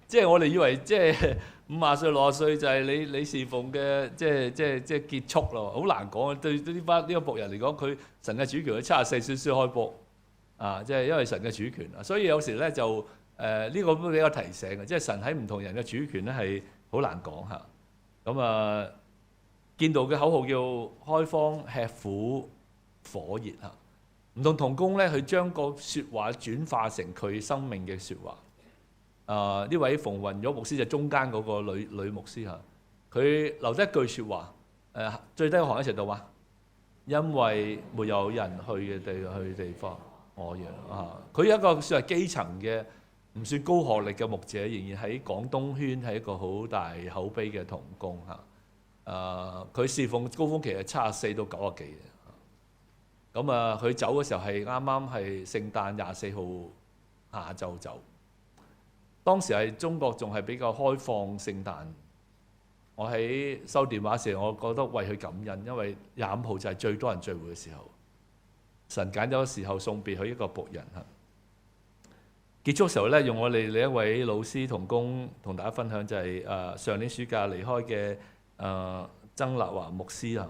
即係我哋以為即係50歲60歲就係你侍奉嘅即係結束咯，好難講。對呢個僕人嚟講，佢神嘅主權，佢74歲先開波即係因為神嘅主權啊。所以有時咧就呢個都比較提醒嘅，即係神喺唔同人嘅主權咧係好難講嚇。咁建道嘅口號叫開荒吃苦火熱嚇，唔同同工咧，佢將個説話轉化成佢生命嘅説話。呢位馮雲玉牧師就中間嗰個女牧師嚇，佢留低一句説話，最低個行一齊讀話，因為沒有人去嘅地方，我讓佢一個算係基層嘅，唔算高學歷嘅牧者，仍然喺廣東圈係一個好大口碑嘅同工嚇。佢侍奉高峰期係74到90幾嘅。咁佢走嘅時候係啱啱係聖誕24號下晝走。當時係中國仲係比較開放聖誕，我喺收電話時，我覺得為佢感恩，因為25號就係最多人聚會嘅時候，神揀咗時候送別佢一個僕人嚇。結束嘅時候咧，用我哋另一位老師同工同大家分享就係上年暑假離開嘅曾立華牧師啊。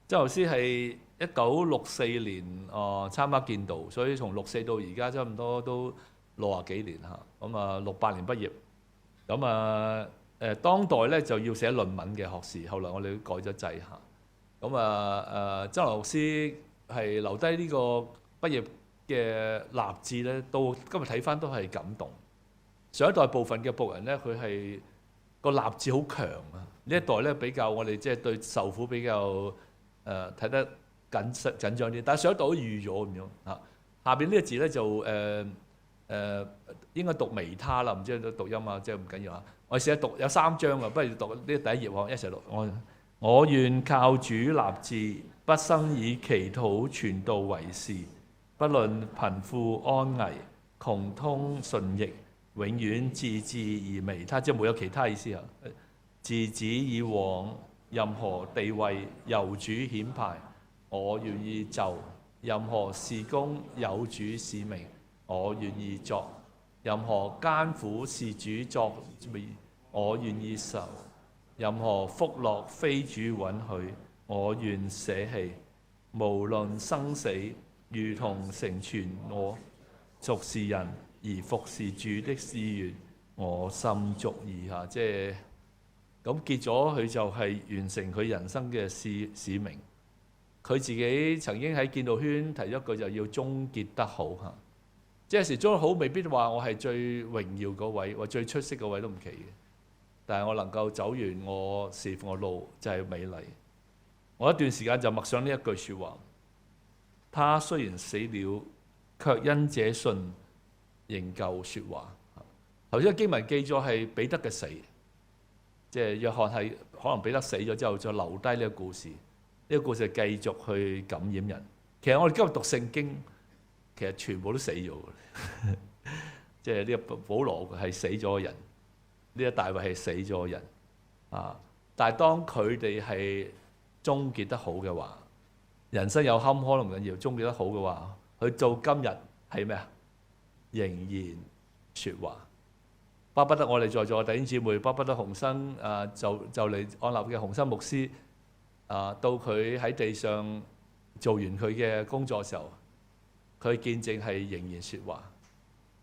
曾牧師係1964年參加建道，所以從64到而家差唔多都60幾年嚇。68年畢業，當代咧就要寫論文嘅學士，後來我哋都改咗制嚇。曾立華牧師係留低呢個畢業嘅立志咧，到今日睇翻都係感動。上一代部分嘅僕人咧，佢係個立志好強啊。呢一代咧比較我哋即係對受苦比較睇得緊張啲，但係上一代都預咗咁樣嚇。下邊呢個字咧就應該讀維他啦，唔知讀音啊，即係唔緊要啊。我哋試下讀，有3章啊，不如讀呢第一頁喎，一齊讀。我願靠主立志，不生以祈禱傳道為事，不論貧富安危，窮通順逆，永遠自治而微他，即係冇有其他意思啊。自子以往任何地位由主顯派，我願意就；任何事工有主使命，我願意作；任何艱苦是主作，我願意受；任何福樂非主允許，我願捨棄。無論生死，如同成全我俗是人而服侍主的事願，我心足矣嚇。即係咁結咗，佢就係完成佢人生嘅使命。佢自己曾經喺建道圈提咗一句，就要終結得好嚇。即係時終得好，未必話我係最榮耀嗰位，或最出色嗰位都唔奇嘅。但係我能夠走完我侍奉嘅路，就係美麗。我一段時間就默想呢一句説話：他雖然死了，卻因這信仍舊説話。頭先經文記咗係彼得嘅死，即係約翰係可能彼得死咗之後，再留低呢個故事。呢個故事繼續去感染人。其實我哋今日讀聖經，其實全部都死咗嘅。即係呢個保羅係死咗嘅人，呢個大衛係死咗嘅人啊！但係當佢哋係終結得好嘅話，人生有坎坷唔緊要，終結得好嘅話，佢到今日係咩啊？仍然説話。巴不得我哋在座嘅弟兄姊妹，巴不得洪生就嚟按立嘅洪生牧師到佢喺地上做完佢嘅工作嘅時候，佢見證係仍然説話。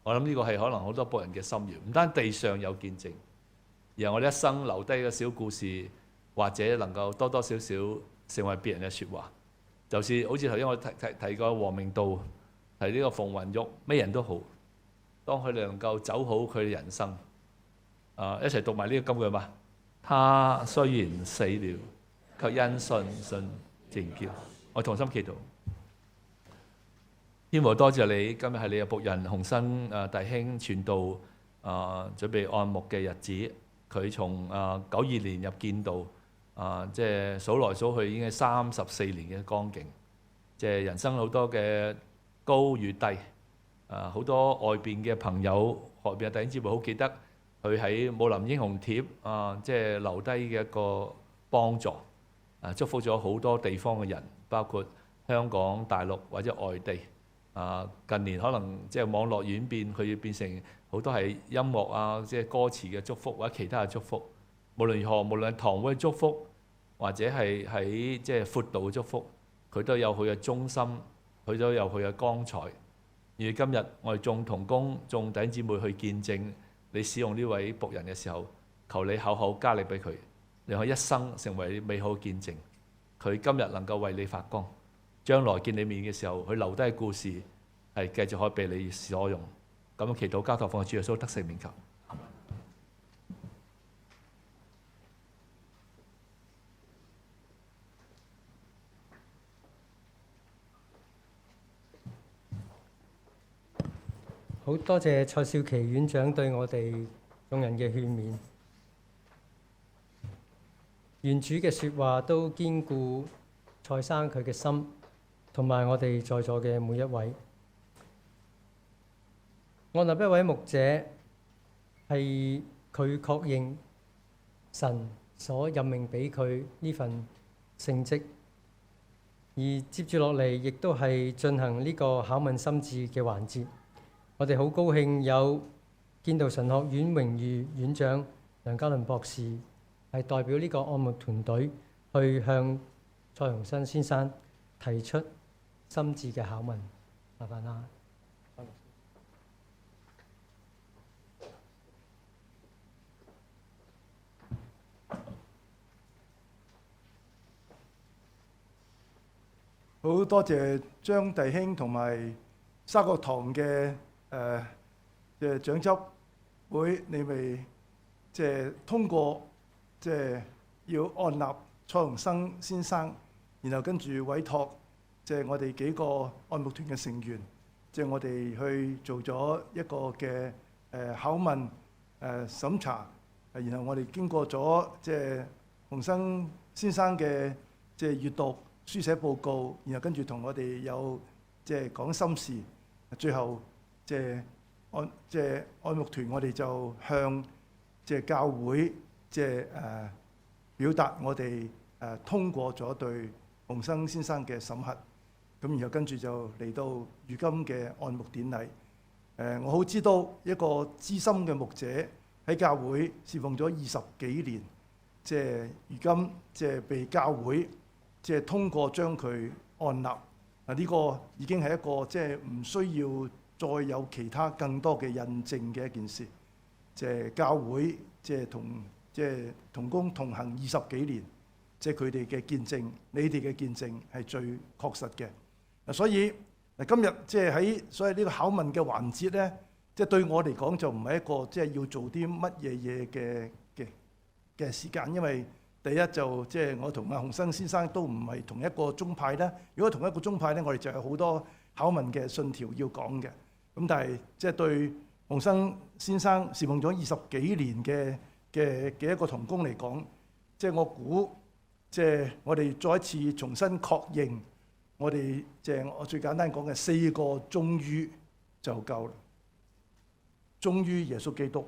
我諗呢個係可能好多僕人嘅心願，唔單地上有見證，而係我哋一生留低嘅小故事，或者能夠多多少少成為別人嘅説話。就是好似頭先我提過黃明道，提呢個馮雲玉，咩人都好，當佢哋能夠走好佢嘅人生，一齊讀埋呢個金句嘛。他雖然死了，卻因信仍叫。我同心祈禱。天父，多謝你，今日係你嘅僕人洪生弟兄傳道準備按牧嘅日子。佢從92年入建道，即係數來數去已經係34年嘅光景，即係人生好多嘅高與低，好多外邊嘅朋友、外邊嘅弟兄姊妹好記得佢喺武林英雄帖即係留低嘅一個幫助，祝福咗好多地方嘅人，包括香港、大陸或者外地。近年可能即係網絡演變，佢要變成好多係音樂即係歌詞嘅祝福或者其他嘅祝福。無論如何，無論係堂會嘅祝福，或者係喺即係闊度嘅祝福，佢都有佢嘅忠心，佢都有佢嘅光彩。而今日我哋眾同工、眾弟兄姊妹去見證你使用呢位僕人嘅時候，求你厚厚加力俾佢，讓佢一生成為美好嘅見證。佢今日能夠為你發光，將來見你面嘅時候，佢留低嘅故事係繼續可以被你所用。咁樣祈禱交託奉主耶穌得勝名求。好多謝蔡少琪院長對我哋眾人嘅勸勉，願主嘅説話都堅固蔡生佢嘅心，同埋我哋在座嘅每一位。按立一位牧者係佢確認神所任命俾佢呢份聖職，而接住落嚟亦都係進行呢個考問心志嘅環節。我哋好高興有建道神學院榮譽院長梁家麟博士係代表呢個按牧團隊去向蔡鴻新先生提出心志嘅考問。麻煩啦。好多謝張弟兄同埋沙角堂嘅長執會，你咪即係通過即係要按立蔡鴻新先生，然後跟住委託即係我哋幾個按牧團嘅成員，即係我哋去做咗一個嘅考問審查，然後我哋經過咗即係鴻新先生嘅即係閱讀書寫報告，然後跟住同我哋有即係講心事，最後即係按牧團，我哋就向即係教會即係表達我哋通過咗對鴻新先生嘅審核，咁然後跟住就嚟到如今嘅按牧典禮。我好知道一個資深嘅牧者喺教會侍奉咗20幾年，即係如今即係被教會即係通過將佢按立，呢個已經係一個即係唔需要再有其他更多嘅印證嘅一件事。即係教會即係同工同行20幾年，即係佢哋嘅見證，你哋嘅見證係最確實嘅。所以今日即係喺所謂呢個考問嘅環節咧，即係對我嚟講就唔係一個即係要做啲乜嘢嘢嘅時間，因為第一就即係我同阿鴻新先生都唔係同一個宗派啦。如果同一個宗派咧，我哋就有好多考問嘅信條要講嘅。咁但係即係對鴻新先生侍奉咗20幾年嘅一個同工嚟講，即係我估即係我哋再一次重新確認我哋即係我最簡單講嘅4個忠於就夠啦。忠於耶穌基督，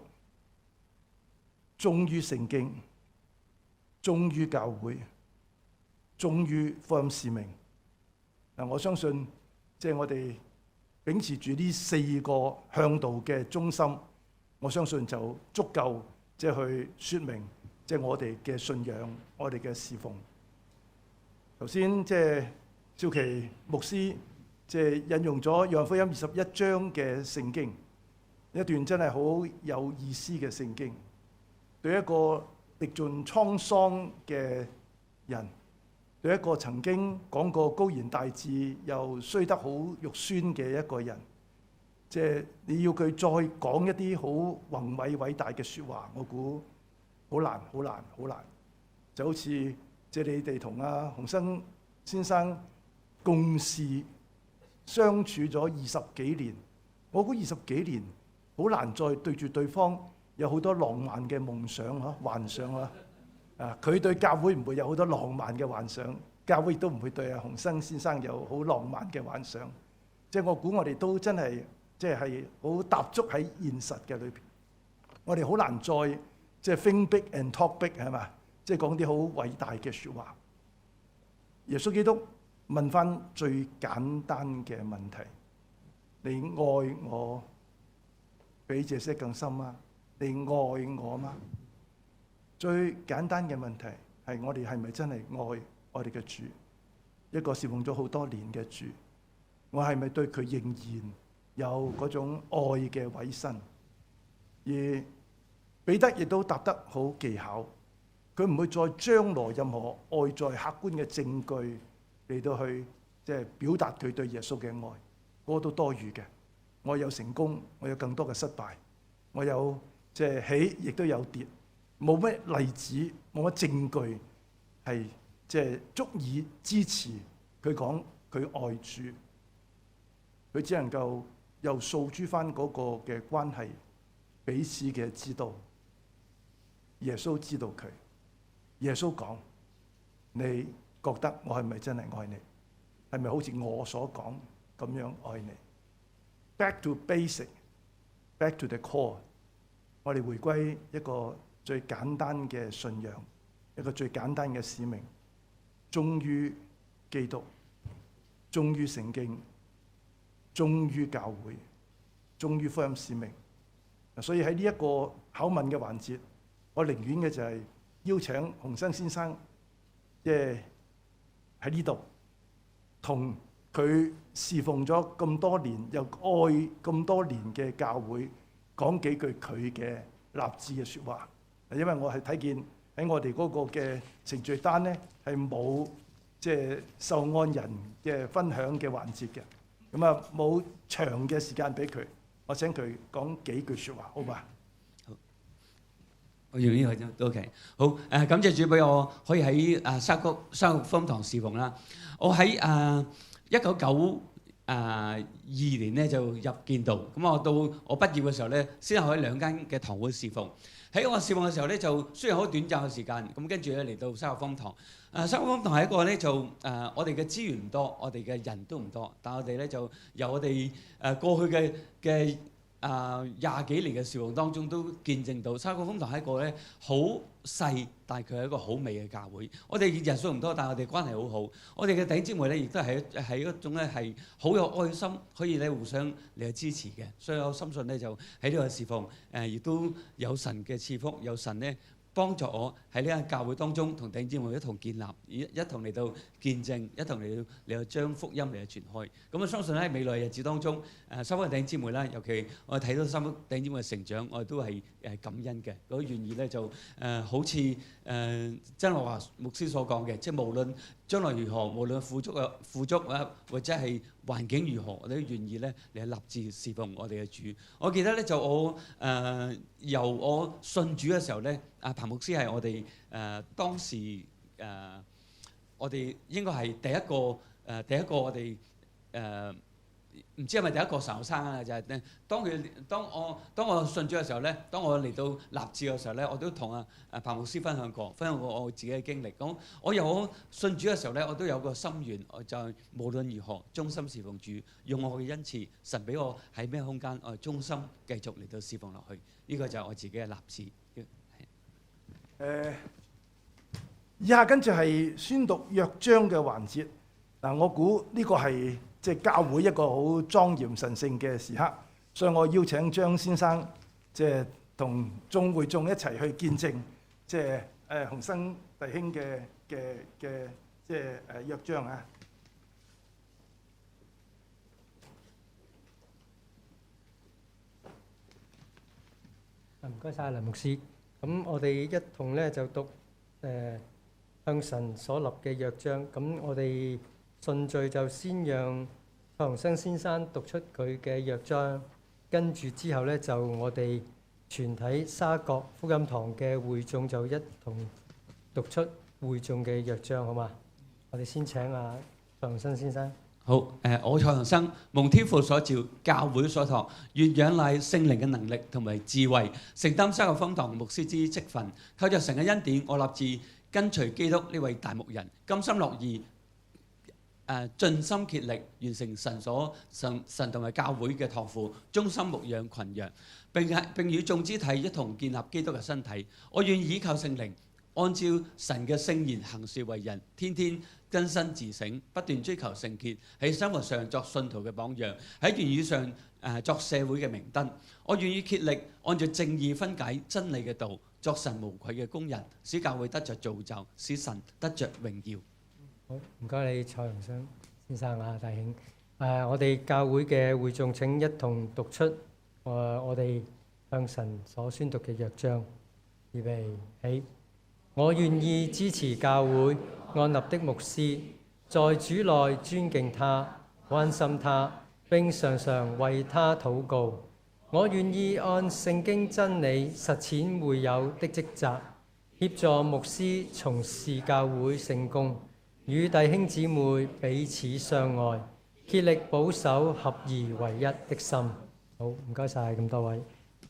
忠於聖經，忠於教會，忠於福音使命。我相信即係我哋秉持住呢4個向導嘅忠心，我相信就足夠即係去説明即係我哋嘅信仰，我哋嘅侍奉。頭先即係少琪牧師即係引用咗約翰福音21章嘅聖經，一段真係好有意思嘅聖經，對一個歷盡滄桑嘅人，對一個曾經講過高言大志又衰得好肉酸嘅一個人，即係你要佢再講一啲好宏偉偉大嘅説話，我估好難好難好難。就好似即係你哋同阿鴻新先生共事相處咗20幾年，我估20幾年好難再對住對方有好多浪漫嘅夢想幻想佢對教會唔會有好多浪漫嘅幻想，教會亦都唔會對洪生先生有好浪漫嘅幻想。即係我估我哋都真係即係好踏足喺現實嘅裏邊，我哋好難再即係 think big and talk big 係嘛？即係講啲好偉大嘅説話。耶穌基督問翻最簡單嘅問題：你愛我比這些更深嗎？你愛我嗎？最簡單嘅問題係我哋係咪真係愛我哋嘅主？一個侍奉咗好多年嘅主，我係咪對佢仍然有嗰種愛嘅委身？而彼得亦都答得好技巧，佢唔會再將來任何外在客觀嘅證據嚟到去即係表達佢對耶穌嘅愛，嗰個都多餘嘅。我有成功，我有更多嘅失敗，我有即係起，亦都有跌，冇咩例子，冇乜證據係即係足以支持佢講佢愛主。佢只能夠又訴諸翻嗰個嘅關係，彼此嘅知道。耶穌知道佢，耶穌講：你覺得我係咪真係愛你？係咪好似我所講咁樣愛你？ Back to basic, back to the core。我哋回歸一個最簡單嘅信仰，一個最簡單嘅使命，忠於基督，忠於聖經，忠於教會，忠於福音使命。所以喺呢一個考問嘅環節，我寧願嘅就係邀請洪生先生，即係喺呢度同佢侍奉咗咁多年，又愛咁多年嘅教會，講幾句佢嘅立志嘅説話。因為我係睇見喺我哋嗰個嘅程序單咧，係冇即係受案人嘅分享嘅環節嘅，咁啊冇長嘅時間俾佢，我請佢講幾句説話，好嘛？我用呢個都 OK。好，感謝主俾我可以喺沙福福音堂侍奉啦。我喺1992年咧就入建道，咁我到我畢業嘅時候咧，先後喺2間嘅堂會侍奉。喺我侍奉嘅時候咧，就雖然好短暫嘅時間，咁跟住咧嚟到沙福福音堂。沙福福音堂係一個咧就我哋嘅資源唔多，我哋嘅人都唔多，但係我哋咧就由我哋過去嘅20幾年嘅侍奉當中都見證到沙福福音堂係一個咧好細，但係佢係一個好美嘅教會。我哋人數唔多，但係我哋關係好好。我哋嘅弟兄姊妹咧，亦都係一種咧係好有愛心，可以咧互相嚟支持嘅。所以我深信咧就喺呢個侍奉亦都有神嘅賜福，有神咧幫助我喺呢間教會當中同弟兄姊妹一同建立，一同嚟到見證，一同嚟到將福音嚟到傳開。咁我相信喺未來日子當中，沙福嘅弟兄姊妹啦，尤其我睇到沙福弟兄姊妹嘅成長，我哋都係感恩嘅。我願意咧就好似曾樂華牧師所講嘅，即係無論將來如何，無論富足或者係環境如何，我哋都願意咧嚟立志侍奉我哋嘅主。我記得咧就我由我信主嘅時候咧，彭牧師係我哋當時我哋應該係第一個我哋唔知係咪第一個神學生啊？就係咧，當我信主嘅時候咧，當我嚟到立志嘅時候咧，我都同彭牧師分享過我自己嘅經歷。咁我由我信主嘅時候咧，我都有個心願，我就係無論如何忠心侍奉主，用我嘅恩賜，神俾我喺咩空間，我忠心繼續嚟到侍奉落去。呢個就係我自己嘅立志。以下跟住係宣讀約章嘅環節。我估呢個係即係教會一個好莊嚴神聖嘅時刻，所以我邀請張先生即係同眾會眾一齊去見證，即係洪生弟兄嘅即係約章啊！唔該晒梁牧師。咁我哋一同咧就讀向神所立嘅約章。咁我哋順序就先讓蔡洪生先生讀出佢嘅約章，跟住之後咧就我哋全體沙角福音堂嘅會眾就一同讀出會眾嘅約章，好嘛？我哋先請蔡洪生先生。好，我蔡洪生蒙天父所召，教會所託，願仰賴聖靈嘅能力同埋智慧，承擔沙格風堂牧師之職分。靠着神嘅恩典，我立志跟隨基督呢位大牧人，甘心樂意盡心竭力完成神同埋教會嘅託付，忠心牧養群羊，並與眾肢體一同建立基督嘅身體。我願依靠聖靈，按照神嘅聖言行事為人，天天更新自省，不斷追求聖潔，喺生活上作信徒嘅榜樣，喺言語上作社會嘅明燈。我願意竭力按照正義分解真理嘅道，作神無愧嘅工人，使教會得着造就，使神得着榮耀。好，唔該你蔡洪生先生啊，大兄。我哋教會嘅會眾請一同讀出我哋向神所宣讀嘅約章。預備起。我願意支持教會按立的牧師，在主內尊敬他、關心他，並常常為他禱告。我願意按聖經真理實踐會友的職責，協助牧師從事教會聖工，與弟兄姊妹彼此相愛，竭力保守合而為一的心。好，唔該晒咁多位。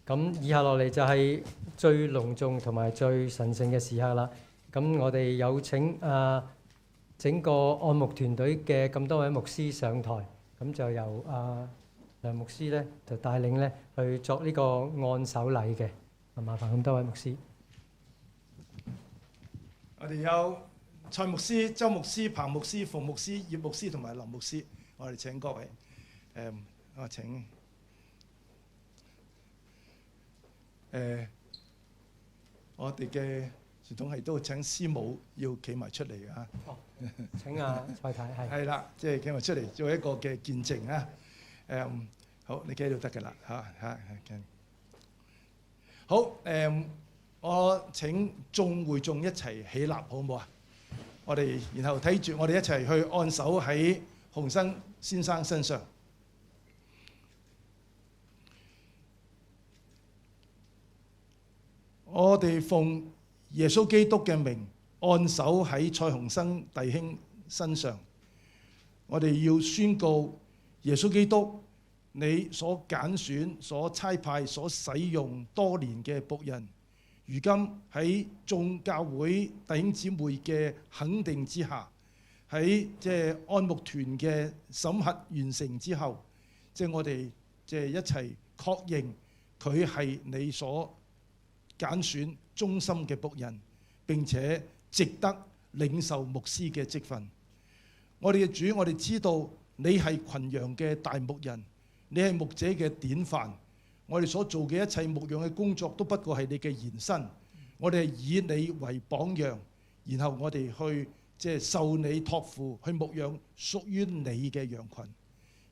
咁以下落嚟就係最隆重同埋最神聖嘅時刻啦。咁我哋有請整個按牧團隊嘅咁多位牧師上台，咁就由梁牧師咧就帶領咧去作呢個按手禮嘅。麻煩咁多位牧師。我哋有蔡牧師、周牧師、彭牧師、馮牧師、葉牧師同埋林牧師，我哋請各位我請我哋嘅傳統係都請師母要企埋出嚟嘅嚇。哦，請蔡太係啦，即係企埋出嚟做一個嘅見證啊。好，你企喺度得㗎啦嚇。好，我請眾會眾一齊起立，好唔好啊？我哋然後睇住我哋一齊去按手喺洪生先生身上。我哋奉耶穌基督嘅名按手喺蔡洪生弟兄身上。我哋要宣告耶穌基督，你所揀選、所差派、所使用多年嘅僕人，如今喺眾教會弟兄姊妹嘅肯定之下，喺即係按牧團嘅審核完成之後，即係我哋即係一齊確認佢係你所揀選忠心嘅僕人，並且值得領受牧師嘅職分。我哋嘅主，我哋知道你係群羊嘅大牧人，你係牧者嘅典範。我哋所做嘅一切牧養嘅工作都不過係你嘅延伸。我哋係以你為榜樣，然後我哋去即係受你託付去牧養屬於你嘅羊群。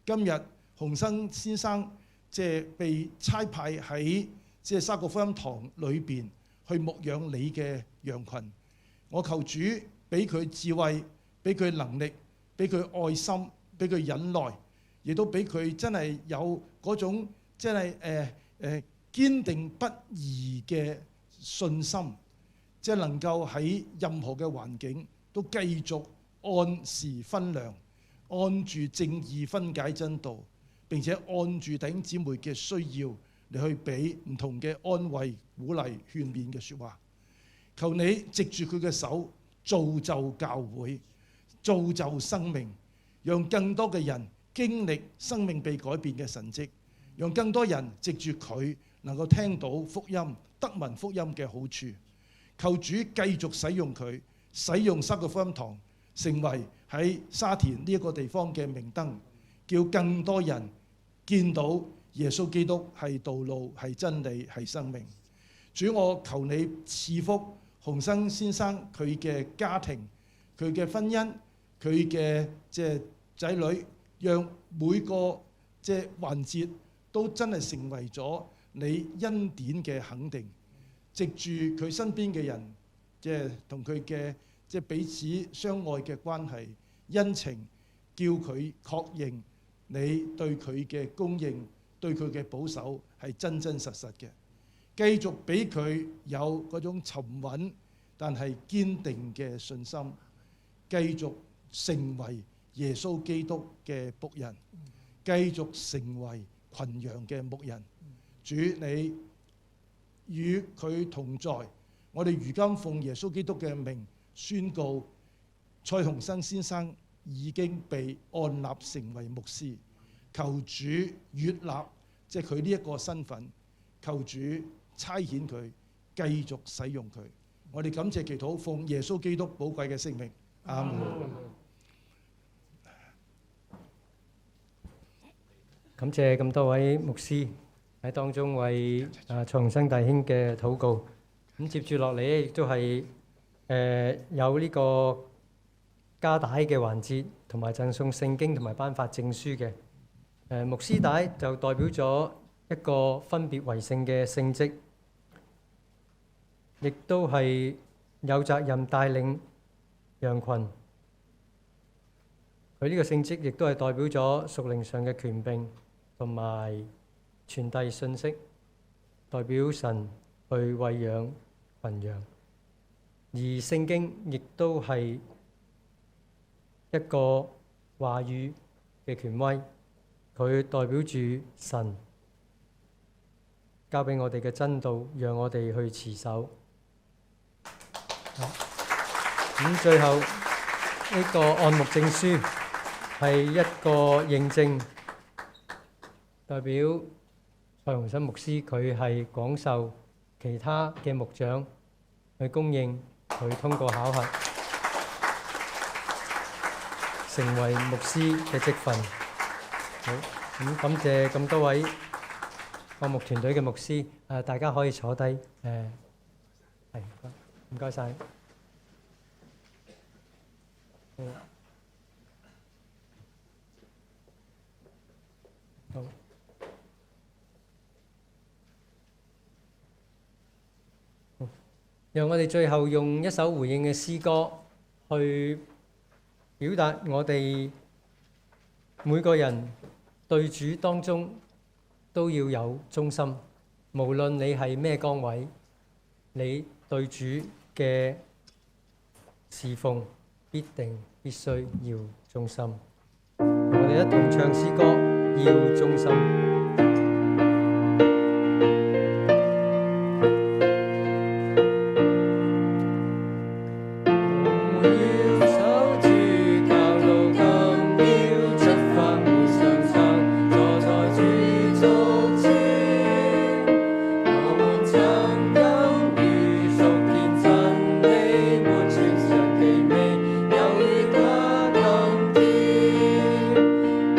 今日洪生先生即係被差派喺即係沙角福音堂裏邊去牧養你嘅羊群。我求主俾佢智慧，俾佢能力，俾佢愛心，俾佢忍耐，亦都俾佢真係有嗰種真係堅定不移嘅信心，即係能夠喺任何嘅環境都繼續按時分糧，按住正義分解真道，並且按住弟兄姊妹嘅需要嚟去俾唔同嘅安慰、鼓勵、勸勉嘅説話。求你藉住佢嘅手造就教會，造就生命，讓更多嘅人經歷生命被改變嘅神蹟，讓更多人藉住佢能夠聽到福音、得聞福音嘅好處。求主繼續使用佢，使用沙角福音堂成為喺沙田呢一個地方嘅明燈，叫更多人見到耶穌基督係道路、係真理、係生命。主，我求你賜福洪生先生佢嘅家庭、佢嘅婚姻、佢嘅即係仔女，讓每個即係環節都真係成為咗你恩典嘅肯定。藉住佢身邊嘅人，即係同佢嘅即係彼此相愛嘅關係、恩情，叫佢確認你對佢嘅供應、對佢嘅保守係真真實實嘅。繼續俾佢有嗰種沉穩但係堅定嘅信心，繼續成為耶穌基督嘅僕人，繼續成為群羊嘅牧人。主，你與佢同在。我哋如今奉耶穌基督嘅名宣告，蔡鴻生先生已經被按立成為牧師。求主悅納，即係佢呢一個身份。求主差遣佢，繼續使用佢。我哋感謝祈禱，奉耶穌基督寶貴嘅聖名。阿門。感謝咁多位牧師喺當中為蔡鴻生弟兄嘅禱告。咁接住落嚟咧，亦都係有呢個加帶嘅環節，同埋贈送聖經同埋頒發證書嘅。牧師帶就代表咗一個分別為聖嘅聖職，亦都係有責任帶領羊群。佢呢個聖職亦都係代表咗屬靈上嘅權柄，同埋傳遞信息，代表神去餵養群羊。而聖經亦都係一個話語嘅權威，佢代表住神交俾我哋嘅真道，讓我哋去持守。咁最後呢個按牧證書係一個認證，代表蔡鴻生牧師佢係廣受其他嘅牧長去供應佢通過考核成為牧師嘅職份。好，咁感謝咁多位按牧團隊嘅牧師，大家可以坐低。係，唔該晒。好。讓我哋最後用一首回應嘅詩歌去表達我哋每個人對主當中都要有忠心，無論你係咩崗位，你對主嘅侍奉必須要忠心。我哋一同唱詩歌，要忠心。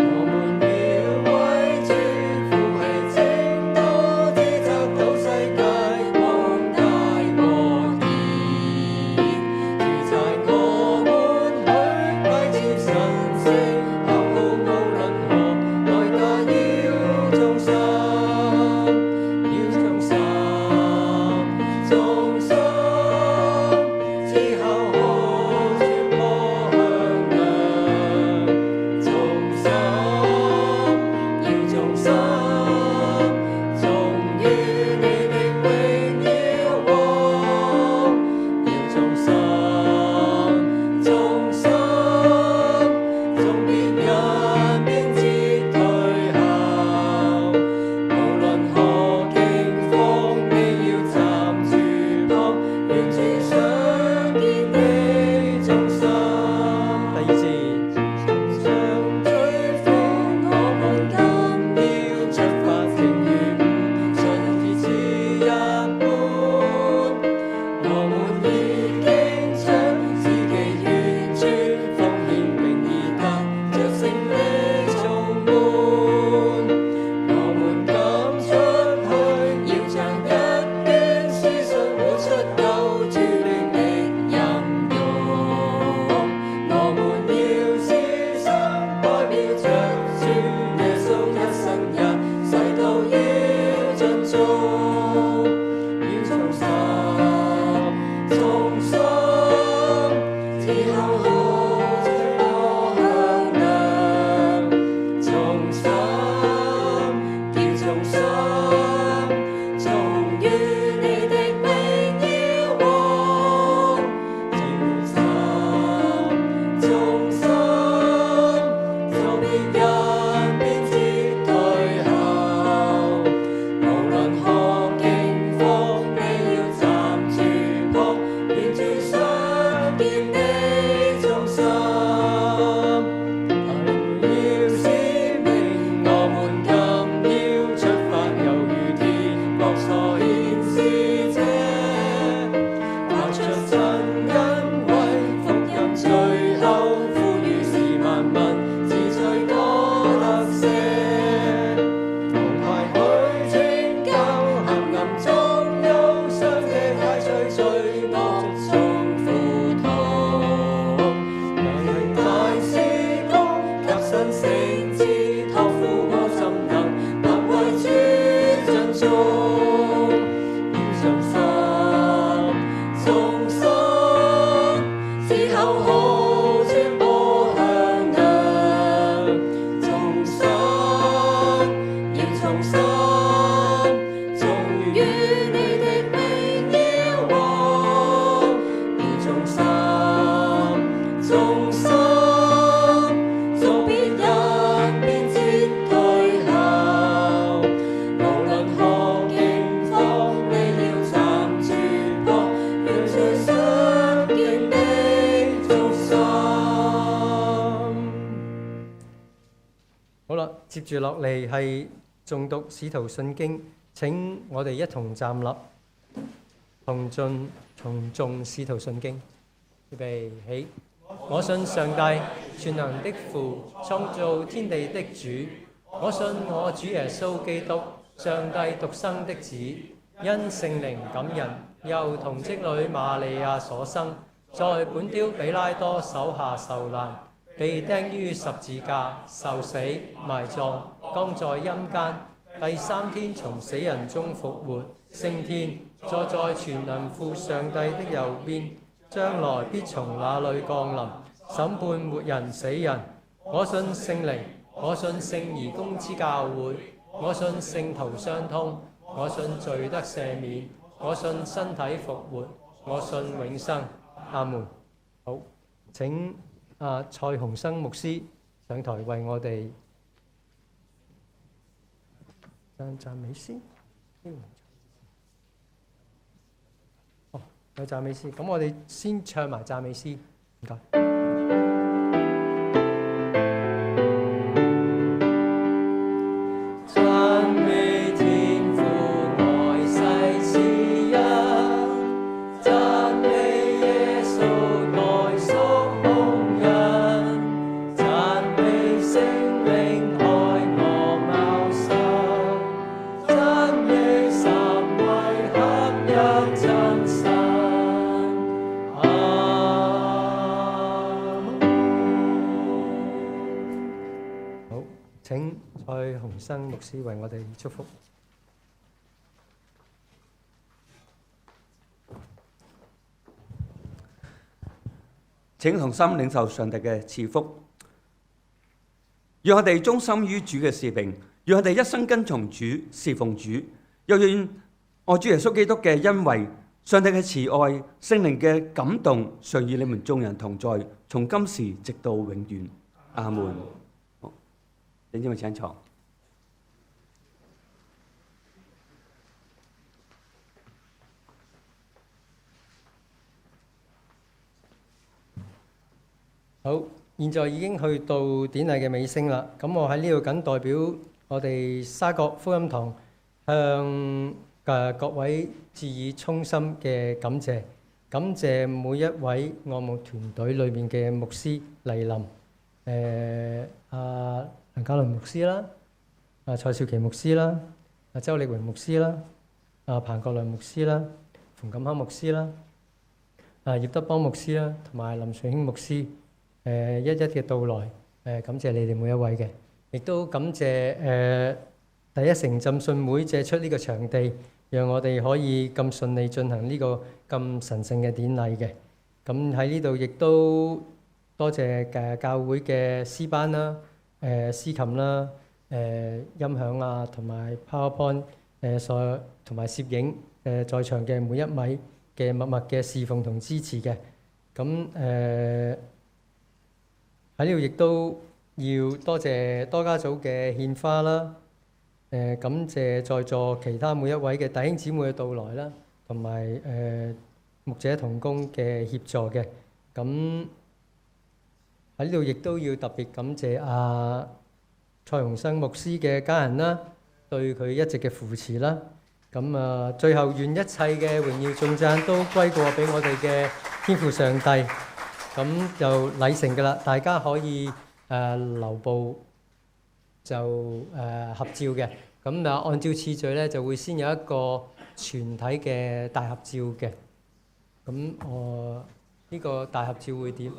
我們要為主好啦，接住落嚟係誦讀《使徒信經》，請我哋一同站立，同誦《使徒信經》。預備起，我信上帝，全能的父，創造天地的主。我信我主耶穌基督，上帝獨生的子，因聖靈感孕，由童貞女瑪利亞所生，在本丟彼拉多手下受難，被釘於十字架，受死，埋葬，降在陰間，第三天從死人中復活，升天，坐在全能父上帝的右邊，將來必從那裏降臨，審判活人死人。我信聖靈，我信聖而公之教會，我信聖徒相通，我信罪得赦免，我信身體復活，我信永生。阿門。好，請蔡洪生牧師上台為我哋讚美詩。哦，有讚美詩，咁我哋先唱埋讚美詩，唔該。請蔡洪生牧師為我哋祝福。請同心領受上帝嘅賜福，讓我哋忠心於主嘅使命，讓我哋一生跟從主、侍奉主，又願愛主耶穌基督嘅恩惠、上帝嘅慈愛、聖靈嘅感動，常與你們眾人同在，從今時直到永遠。阿門。弟兄姊妹請坐。好，現在已經去到典禮嘅尾聲啦。咁我喺呢度謹代表我哋沙角福音堂向各位致以衷心嘅感謝，感謝每一位愛慕團隊裏面嘅牧師蒞臨，梁家麟牧師啦，蔡少琪牧師啦，周力榮牧師啦，彭國良牧師啦，馮錦康牧師啦，葉德邦牧師啦，同埋林瑞興牧師，一一嘅到來，感謝你哋每一位嘅，亦都感謝第一城浸信會借出呢個場地，讓我哋可以咁順利進行呢個咁神聖嘅典禮嘅。咁喺呢度亦都多謝教會嘅詩班啦。司琴啦、音響啊，同埋 PowerPoint 同埋攝影在場嘅每一位嘅默默嘅侍奉同支持嘅。咁喺呢度亦都要多謝多家組嘅獻花啦。感謝在座其他每一位嘅弟兄姊妹嘅到來啦，同埋牧者同工嘅協助嘅。咁喺呢度亦都要特別感謝蔡洪生牧師嘅家人啦，對佢一直嘅扶持啦。咁最後願一切嘅榮耀頌讚都歸過俾我哋嘅天父上帝。咁就禮成㗎啦，大家可以留步就合照嘅。咁按照次序咧，就會先有一個全體嘅大合照嘅。咁呢個大合照會點？